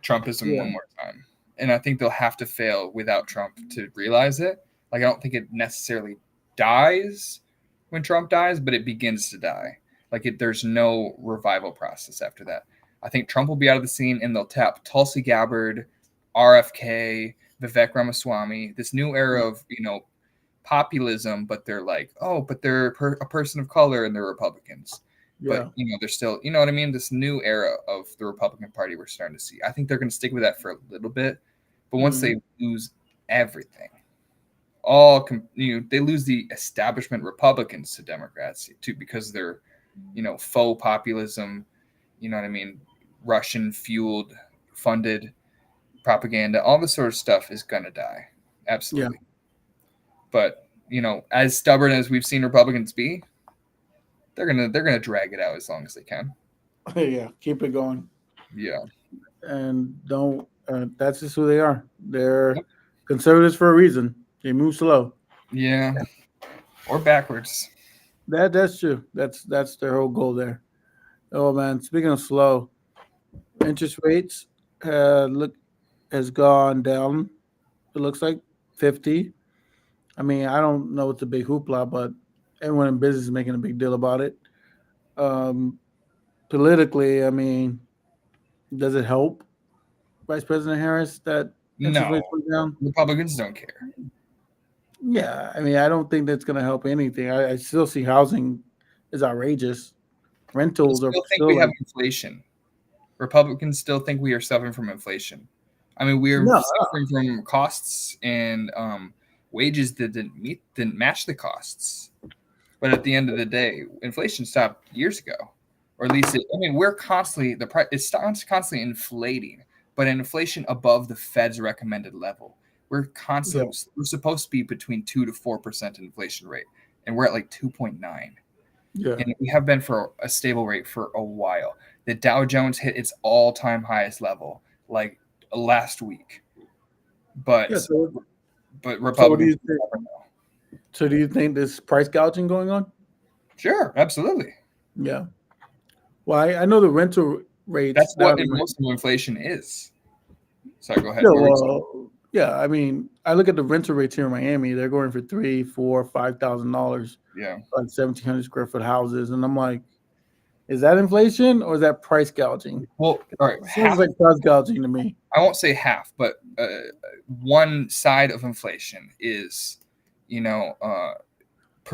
Trumpism Yeah, one more time, and I think they'll have to fail without Trump to realize it. Like I don't think it necessarily dies when Trump dies, but it begins to die. There's no revival process after that. I think Trump will be out of the scene, and they'll tap Tulsi Gabbard, RFK, Vivek Ramaswamy, this new era of populism, but they're like, oh, but they're a person of color and they're Republicans. But yeah, they're still, you know what I mean. This new era of the Republican Party we're starting to see. I think they're going to stick with that for a little bit, but once hmm they lose everything, they lose the establishment Republicans to Democrats too because they're faux populism. You know what I mean? Russian fueled, funded propaganda. All this sort of stuff is gonna die. yeah, Absolutely. But as stubborn as we've seen Republicans be, they're gonna drag it out as long as they can. yeah. Keep it going, Yeah. and don't. That's just who they are. They're Yep. conservatives for a reason. They move slow. Yeah. Or backwards. That's true. That's their whole goal there. Oh man, speaking of slow, interest rates look has gone down. It looks like 50. I mean, I don't know what's a big hoopla, but everyone in business is making a big deal about it. Um, Politically, I mean, does it help Vice President Harris that interest No. rates went down? Republicans don't care. Yeah, I mean, I don't think that's going to help anything. I still see housing is outrageous. They Rentals are still think still we have like inflation. Republicans still think we are suffering from inflation. I mean, we're no, suffering from costs and wages that didn't match the costs. But at the end of the day, inflation stopped years ago, or at least I mean, we're constantly the price. It's constantly inflating, but inflation above the Fed's recommended level. yeah, We're supposed to be between 2 to 4% inflation rate, and we're at like 2.9. Yeah. and we have been for a stable rate for a while. The Dow Jones hit its all-time highest level like last week, Yeah. but So what do Republicans you think? never know. So do you think this price gouging going on? Sure, absolutely. Yeah. Well, I know the rental rates That's what down in most of inflation is. Sorry, go ahead. yeah. What were you saying? Well, yeah. I mean, I look at the rental rates here in Miami. They're going for $3, 4, $5,000, Yeah. like 1,700 square foot houses, and I'm like, is that inflation or is that price gouging? Well, all right. It sounds Half. like price gouging to me. I won't say half, but one side of inflation is, you know,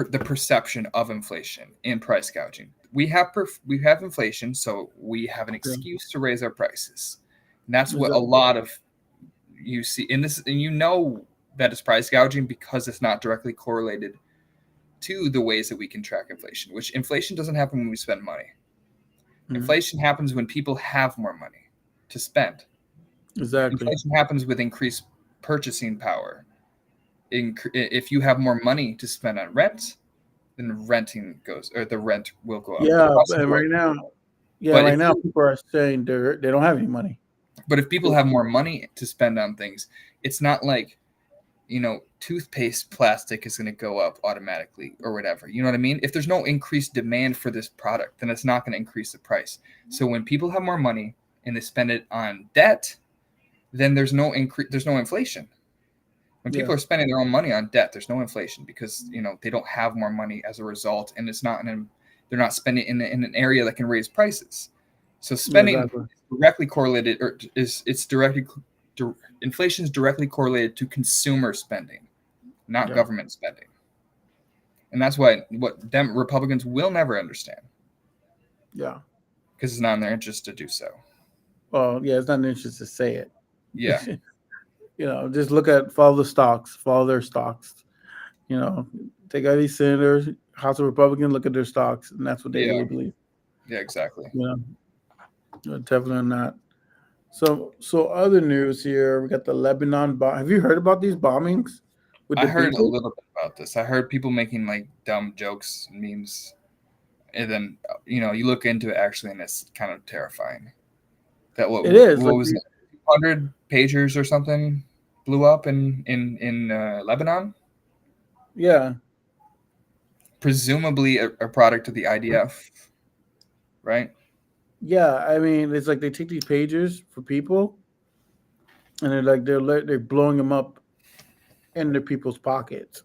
the perception of inflation and price gouging. We have inflation, so we have an Yeah. excuse to raise our prices. And that's what a Exactly. lot of you see in this, and that it's price gouging because it's not directly correlated to the ways that we can track inflation. Which inflation doesn't happen when we spend money. Mhm. Inflation happens when people have more money to spend. Exactly. Inflation happens with increased purchasing power. If you have more money to spend on rent, then the rent will go up Yeah. across the And board. right now, yeah, But if right now you people are saying they don't have any money. but if people have more money to spend on things, it's not like toothpaste plastic is going to go up automatically or whatever. You know what I mean? If there's no increased demand for this product, then it's not going to increase the price. So when people have more money and they spend it on debt, then there's no inflation. When Yeah. people are spending their own money on debt, there's no inflation because they don't have more money as a result, and they're not spending in an area that can raise prices. So Yeah. spending Exactly. is directly correlated, or is it's directly inflation is directly correlated to consumer spending, not Yeah. government spending, and that's what Republicans will never understand Yeah. because it's not in their interest to do so. Well, yeah, it's not an interest to say it. Yeah, Just follow the stocks, follow their stocks. You know, take out these senators, House of Republicans, look at their stocks, and that's what they yeah, really believe. yeah, exactly. You know, definitely not. So other news here, we got the Lebanon bomb. Have you heard about these bombings with I the heard a beaches? little bit about this. I heard people making like dumb jokes, memes, and then you look into it actually, and it's kind of terrifying. That It is what like, was it, 200 pagers or something blew up in Lebanon, yeah, presumably a product of the IDF, right? yeah. I mean, it's like they take these pagers for people, and they're blowing them up in their people's pockets,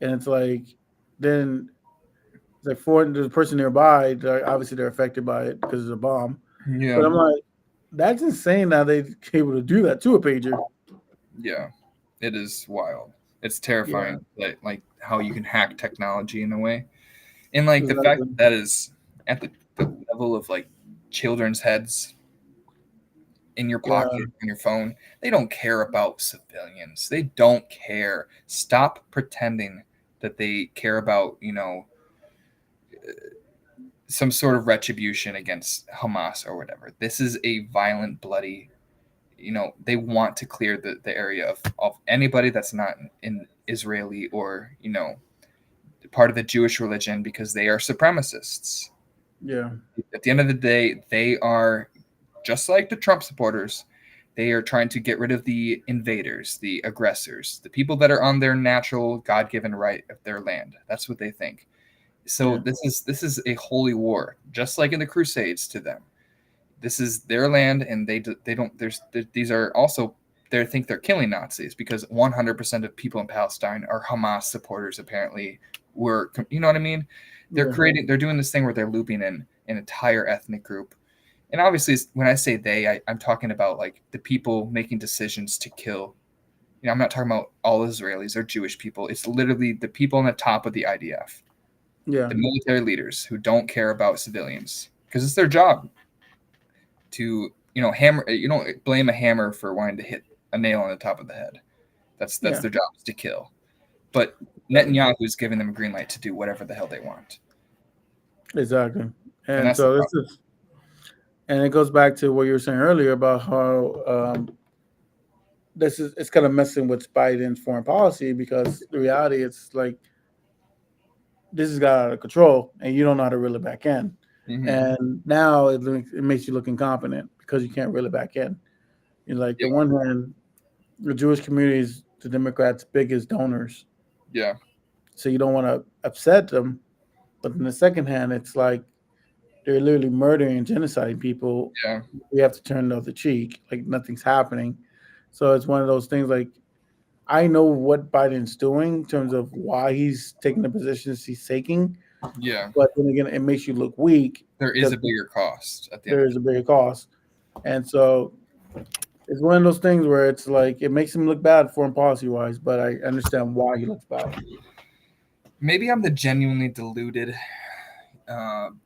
and it's like then it's like for the person nearby, obviously they're affected by it because it's a bomb. Yeah, But I'm like, that's insane that they're able to do that to a pager. yeah, it is wild. It's Yeah, terrifying that like how you can hack technology in a way, and like the fact exactly. that is at the level of like children's heads in your Yeah, pocket on your phone. They don't care about civilians. They don't care. Stop pretending that they care about, some sort of retribution against Hamas or whatever. This is a violent, bloody, they want to clear the area of anybody that's not in Israeli or, part of the Jewish religion because they are supremacists. yeah, At the end of the day, they are just like the Trump supporters. They are trying to get rid of the invaders, the aggressors, the people that are on their natural God-given right of their land. That's what they think. So yeah, this is a holy war, just like in the Crusades to them. This is their land, and they don't. These are also they think they're killing Nazis because 100% of people in Palestine are Hamas supporters. Apparently, you know what I mean? yeah, They're doing this thing where they're looping in an entire ethnic group, and obviously when I say I'm talking about like the people making decisions to kill. I'm not talking about all Israelis or Jewish people. It's literally the people on the top of the IDF, yeah, the military leaders who don't care about civilians because it's their job to hammer. You don't blame a hammer for wanting to hit a nail on the top of the head. That's yeah. their job, is to kill. But Netanyahu is giving them a green light to do whatever the hell they want, Exactly. and And that's the so problem. and it goes back to what you were saying earlier about how it's kind of messing with Biden's foreign policy because the reality it's like this has got out of control, and you don't know how to reel it back in. Hmm. And now it makes you look incompetent because you can't reel it back in. You know, like the Yeah, one hand, the Jewish community is the Democrats' biggest donors, yeah, so you don't want to upset them. But in the second hand, it's like they're literally murdering and genociding people. yeah, We have to turn the other cheek, like nothing's happening. So it's one of those things. Like I know what Biden's doing in terms of why he's taking the positions he's taking, yeah. but then again, it makes you look weak There is because a bigger cost at the end there of is a bigger cost. And so it's one of those things where it's like it makes him look bad foreign policy wise, but I understand why he looks bad. maybe I'm the genuinely deluded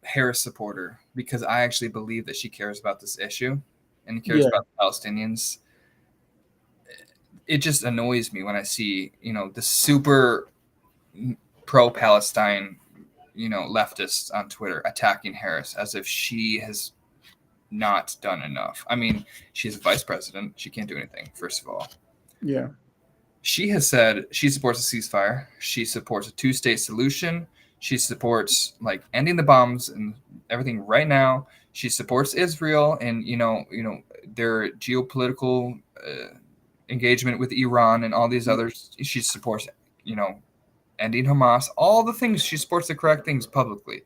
Harris supporter because I actually believe that she cares about this issue and cares Yeah, about the Palestinians. It just annoys me when I see, the super pro-Palestine, leftists on Twitter attacking Harris as if she has not done enough. I mean, she's a vice president. She can't do anything, first of all. yeah, She has said she supports a ceasefire. She supports a two-state solution. She supports like ending the bombs and everything right now. She supports Israel and their geopolitical engagement with Iran and all these others. She supports you know ending Hamas. All the things she supports the correct things publicly,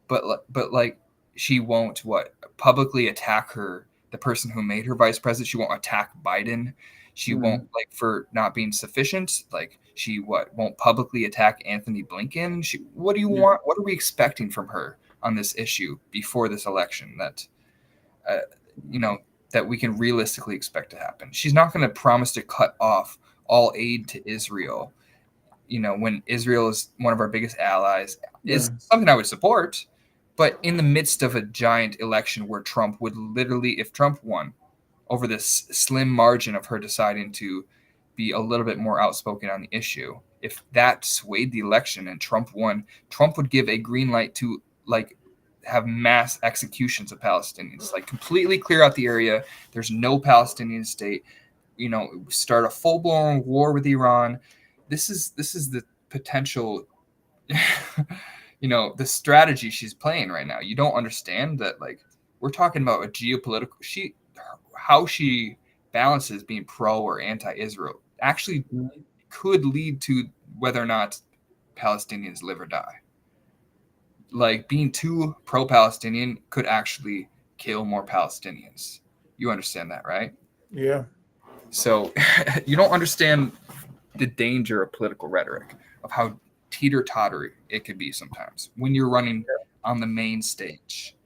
but like she won't what publicly attack the person who made her vice president. She won't attack Biden. She won't mm, like for not being sufficient. Like she won't publicly attack Anthony Blinken. What do you yeah, want? What are we expecting from her on this issue before this election that uh, you know that we can realistically expect to happen? She's not going to promise to cut off all aid to Israel. When Israel is one of our biggest allies, yeah, is something I would support. But in the midst of a giant election where Trump would literally, if Trump won over this slim margin of her deciding to be a little bit more outspoken on the issue, if that swayed the election and Trump won, Trump would give a green light to like have mass executions of Palestinians, like completely clear out the area. There's no Palestinian state. Start a full blown war with Iran. This is the potential the strategy she's playing right now. You don't understand that, like, we're talking about a geopolitical how she balances being pro or anti-Israel actually mm, could lead to whether or not Palestinians live or die. Like being too pro-Palestinian could actually kill more Palestinians. You understand that, right? yeah, So you don't understand the danger of political rhetoric, of how teeter-tottery it could be sometimes when you're running on the main stage,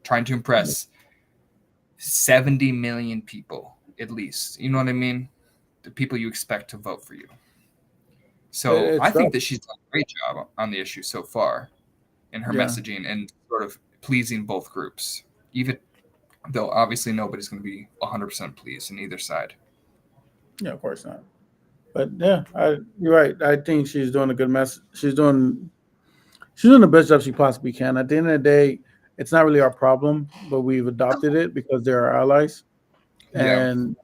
trying to impress 70 million people at least. You know what I mean? The people you expect to vote for you. So I it's tough. think that she's done a great job on the issue so far in her Yeah, messaging and sort of pleasing both groups, even though obviously nobody's going to be 100% pleased in either side. yeah, of course not. But yeah, you're right. I think she's doing a good mess. She's doing the best job she possibly can. At the end of the day, it's not really our problem, but we've adopted it because they're our allies, Yeah. and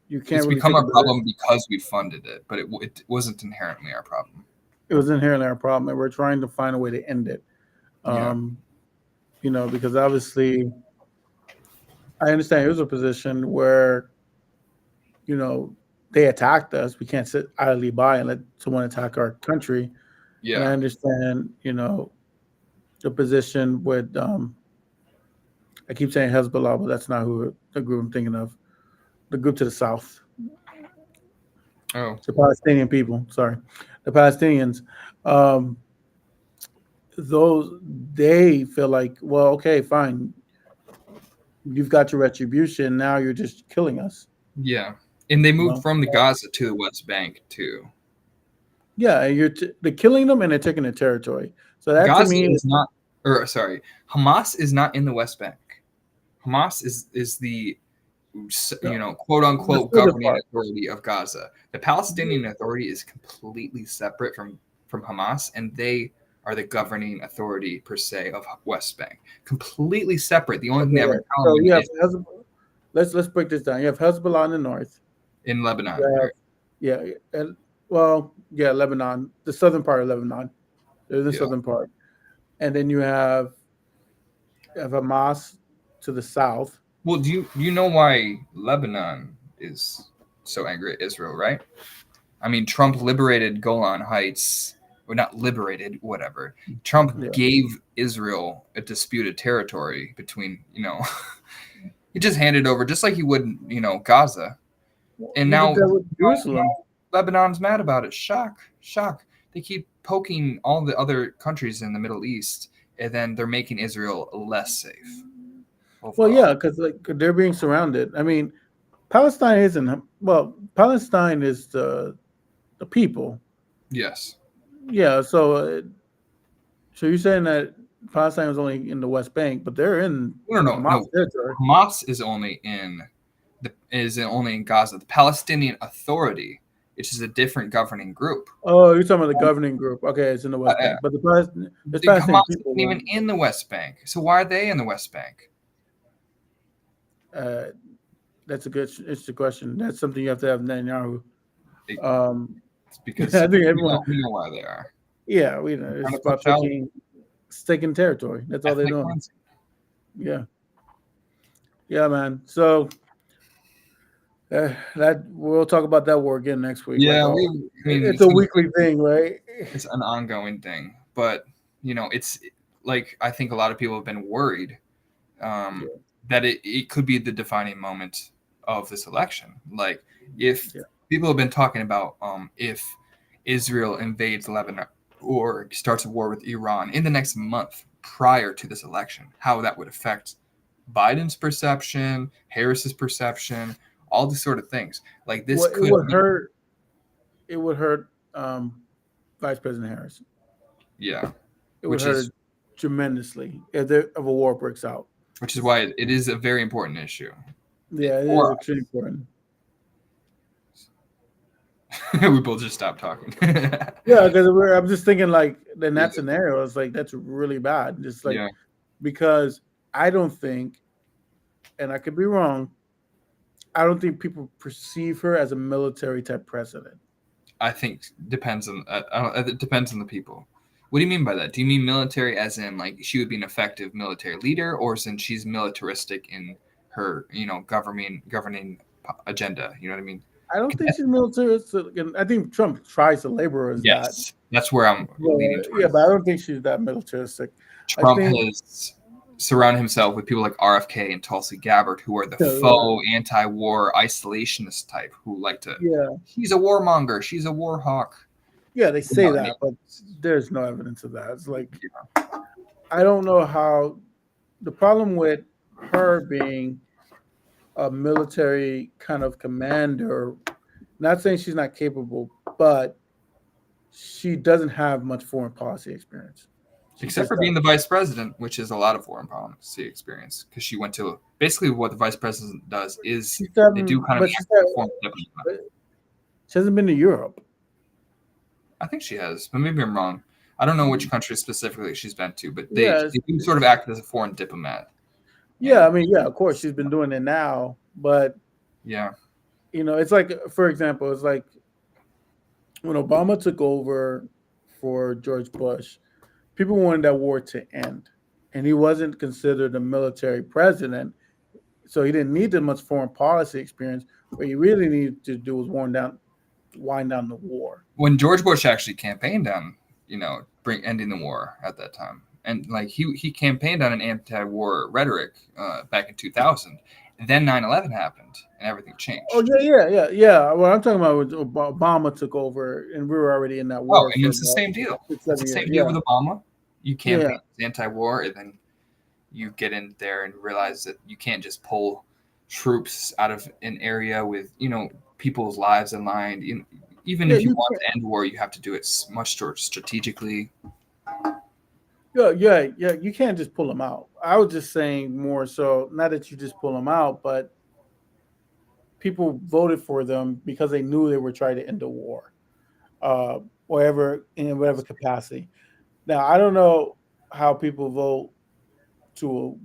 you can't It's really become take a our position. problem because we funded it, but it wasn't inherently our problem. It was inherently our problem, and we're trying to find a way to end it. Yeah. Um, because obviously, I understand it was a position where you know they attacked us. We can't sit idly by and let someone attack our country. And I Yeah. understand, the position with I keep saying Hezbollah, but that's not who the group I'm thinking of. The group to the south, Oh, the Palestinian people. Sorry, the Palestinians. Um, those they feel like, well, okay, fine. You've got your retribution. Now you're just killing us. yeah. And they You moved know? from the Gaza to the West Bank too. Yeah, they're killing them and they're taking their territory. So that to Gaza me, is not, or sorry, Hamas is not in the West Bank. Hamas is the no, quote the unquote southern governing part. authority of Gaza. The Palestinian Authority is completely separate from Hamas, and they are the governing authority per se of West Bank. Completely separate. The only thing Okay, they have in right. So common you have is Hezbollah. Let's break this down. You have Hezbollah in the north. in You Lebanon. have, yeah, and, well, yeah, Lebanon, the southern part of Lebanon. There's the Yeah. southern part, and then you have Hamas to the south. Well, do you know why Lebanon is so angry at Israel, right? I mean, Trump liberated Golan Heights, or not liberated, whatever. Trump Yeah. gave Israel a disputed territory between, he just handed over just like he would, Gaza. And He did now, that with Jerusalem. Lebanon's mad about it. Shock, shock. They keep poking all the other countries in the Middle East, and then they're making Israel less safe Well, overall. yeah, because like they're being surrounded. I mean, Palestine isn't. Well, Palestine is the people. Yes. Yeah. So you're saying that Palestine was only in the West Bank, but they're in No, no, Hamas no. territory. Hamas is only in Gaza. The Palestinian Authority, which is a different governing group. Oh, you're talking about the governing group. Okay, it's in the West Uh, Bank, but there's Hamas Palestinian people. isn't even in the West Bank. So why are they in the West Bank? Uh, that's a good, interesting question. That's something you have to have Netanyahu. It- Um, It's because I think we everyone. know, we know why they are. Yeah, we know Trying it's to about push out taking territory. That's all they're ethnic doing. cleansing. Yeah, yeah, man. So that we'll talk about that war again next week. Yeah, I mean, It's a weekly thing, right? it's an ongoing thing, but it's like I think a lot of people have been worried um, Yeah, that it could be the defining moment of this election. Like if yeah. people have been talking about if Israel invades Lebanon or starts a war with Iran in the next month prior to this election, how that would affect Biden's perception, Harris's perception, all these sort of things. Like this Well, it could would be, hurt. It would hurt Vice President Harris. yeah, It would which hurt is her tremendously if a war breaks out. why it is a very important issue. Yeah, it is Or extremely important. we both just stopped talking. Yeah, because I'm just thinking like in Yeah, that scenario, it's like that's really bad. Just like yeah. because I don't think, and I could be wrong, I don't think people perceive her as a military type president. I think depends on it depends on the people. What do you mean by that? Do you mean military as in like she would be an effective military leader, or since she's militaristic in her governing agenda? You know what I mean? I don't think she's militaristic, and I think Trump tries to label her as that. Yes, that's where I'm leaning Yeah, towards. but I don't think she's that militaristic. I Trump think has surrounded himself with people like RFK and Tulsi Gabbard, who are the yeah, faux anti-war isolationist type, who like to. yeah, She's a warmonger. She's a war hawk. yeah, they say No, that, but there's no evidence of that. It's like I don't know how the problem with her being a military kind of commander, not saying she's not capable, but she doesn't have much foreign policy experience. She except just for being doesn't. the vice president, which is a lot of foreign policy experience, because she went to basically what the vice president does is She's they do having, kind of but act like a foreign diplomat. she hasn't been to Europe. I think she has, but maybe I'm wrong. I don't know which country specifically she's been to, but Yeah, they do sort of act as a foreign diplomat. yeah. And I mean, yeah, of course she's been doing it now, but yeah, it's like, for example, it's like when Obama took over for George Bush, people wanted that war to end, and he wasn't considered a military president, so he didn't need that much foreign policy experience. What he really needed to do was wind down the war. when George Bush actually campaigned on, bring ending the war at that time, and like he campaigned on an anti-war rhetoric back in 2000. And then 9/11 happened and everything Oh changed. yeah. What I'm talking about was Obama took over, and we were already in that Oh, war and for it's the about same deal. six, It's seven the years. same deal Yeah, with Obama. You yeah, campaign as anti-war, and then you get in there and realize that you can't just pull troops out of an area with people's lives in line. Even yeah. if you You want can't. to end war, you have to do it much more strategically. Yeah. You can't just pull them out. I was just saying more so, not that you just pull them out, but people voted for them because they knew they were trying to end the war, uh, whatever in whatever capacity. Now I don't know how people vote to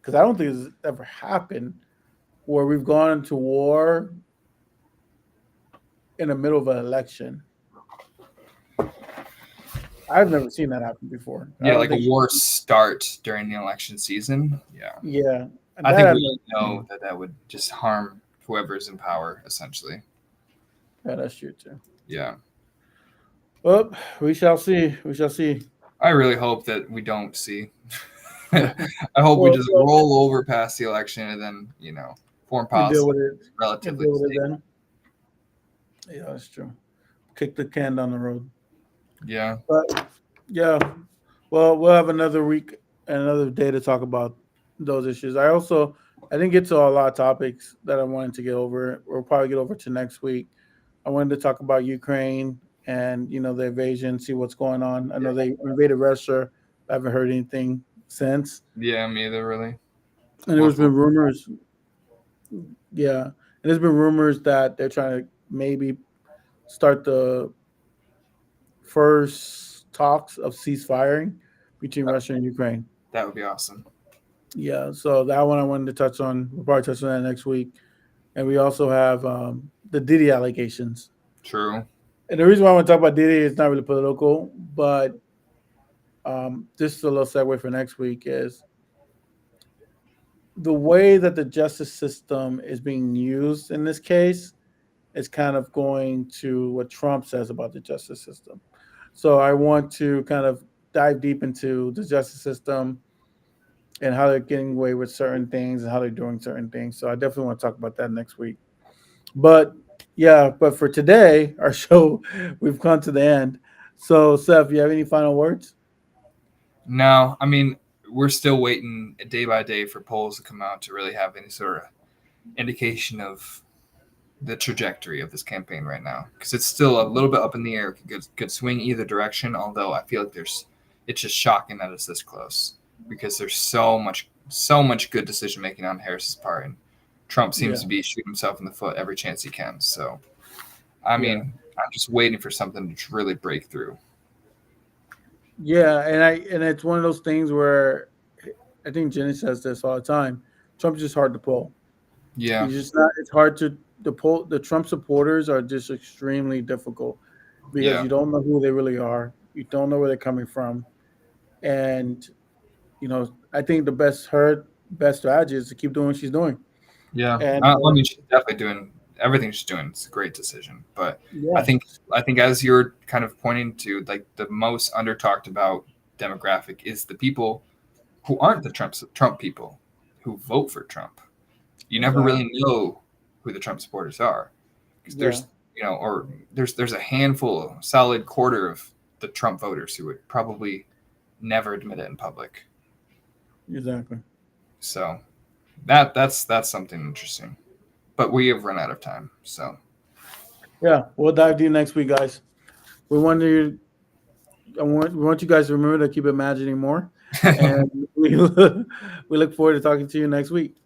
because I don't think it's ever happened where we've gone to war in the middle of an election. I've never seen that happen before. I Yeah, don't like a think. war start during the election season. Yeah, Yeah, I that think I've we never all know seen. that that would just harm whoever's in power, essentially. Yeah, that's true too. Yeah, Well, we shall see. We shall see. I really hope that we don't see. I hope we Well, just well, roll over past the election and then foreign we deal policy with it. is We relatively deal with it stable. then. Yeah, that's true. Kick the can down the road. Yeah, But yeah, well, we'll have another week and another day to talk about those issues. I didn't get to a lot of topics that I wanted to get over. We'll probably get over to next week. I wanted to talk about Ukraine and the invasion, see what's going on. I know they invaded Russia. I haven't heard anything since, yeah, me either, really. and We'll, there's been rumors. Yeah, and there's been rumors that they're trying to maybe start the first talks of ceasefiring between Russia and Ukraine. that would be awesome. Yeah, so that one I wanted to touch on. We'll probably touch on that next week. And we also have the Diddy allegations. True. And the reason why I want to talk about Diddy is not really political, but this is a little segue for next week is the way that the justice system is being used in this case is kind of going to what Trump says about the justice system. So I want to kind of dive deep into the justice system and how they're getting away with certain things and how they're doing certain things. So I definitely want to talk about that next week. But yeah, but for today, our show, we've come to the end. So Seth, you have any final words? No, I mean, we're still waiting day by day for polls to come out to really have any sort of indication of the trajectory of this campaign right now, because it's still a little bit up in the air. Could swing either direction. Although I feel like it's just shocking that it's this close, because there's so much good decision making on Harris's part, and Trump seems Yeah, to be shooting himself in the foot every chance he can. So I yeah, mean, I'm just waiting for something to really break through. yeah. And it's one of those things where I think Jenny says this all the time. Trump's just hard to pull. Yeah, He's just not. It's hard to the pull. The Trump supporters are just extremely difficult because yeah, you don't know who they really are. You don't know where they're coming from, and I think the best strategy is to keep doing what she's doing. yeah. And I mean, she's definitely doing everything she's doing. It's a great decision, but I yeah, think I think as you're kind of pointing to, like, the most under talked about demographic is the people who aren't the Trump people who vote for Trump. You never exactly. really know who the Trump supporters are, because Yeah, there's a handful, solid quarter of the Trump voters who would probably never admit it in public. exactly. So that's something interesting. But we have run out of time, so Yeah, we'll dive deep next week, guys. We want you. We want you guys to remember to keep imagining more, and we we look forward to talking to you next week.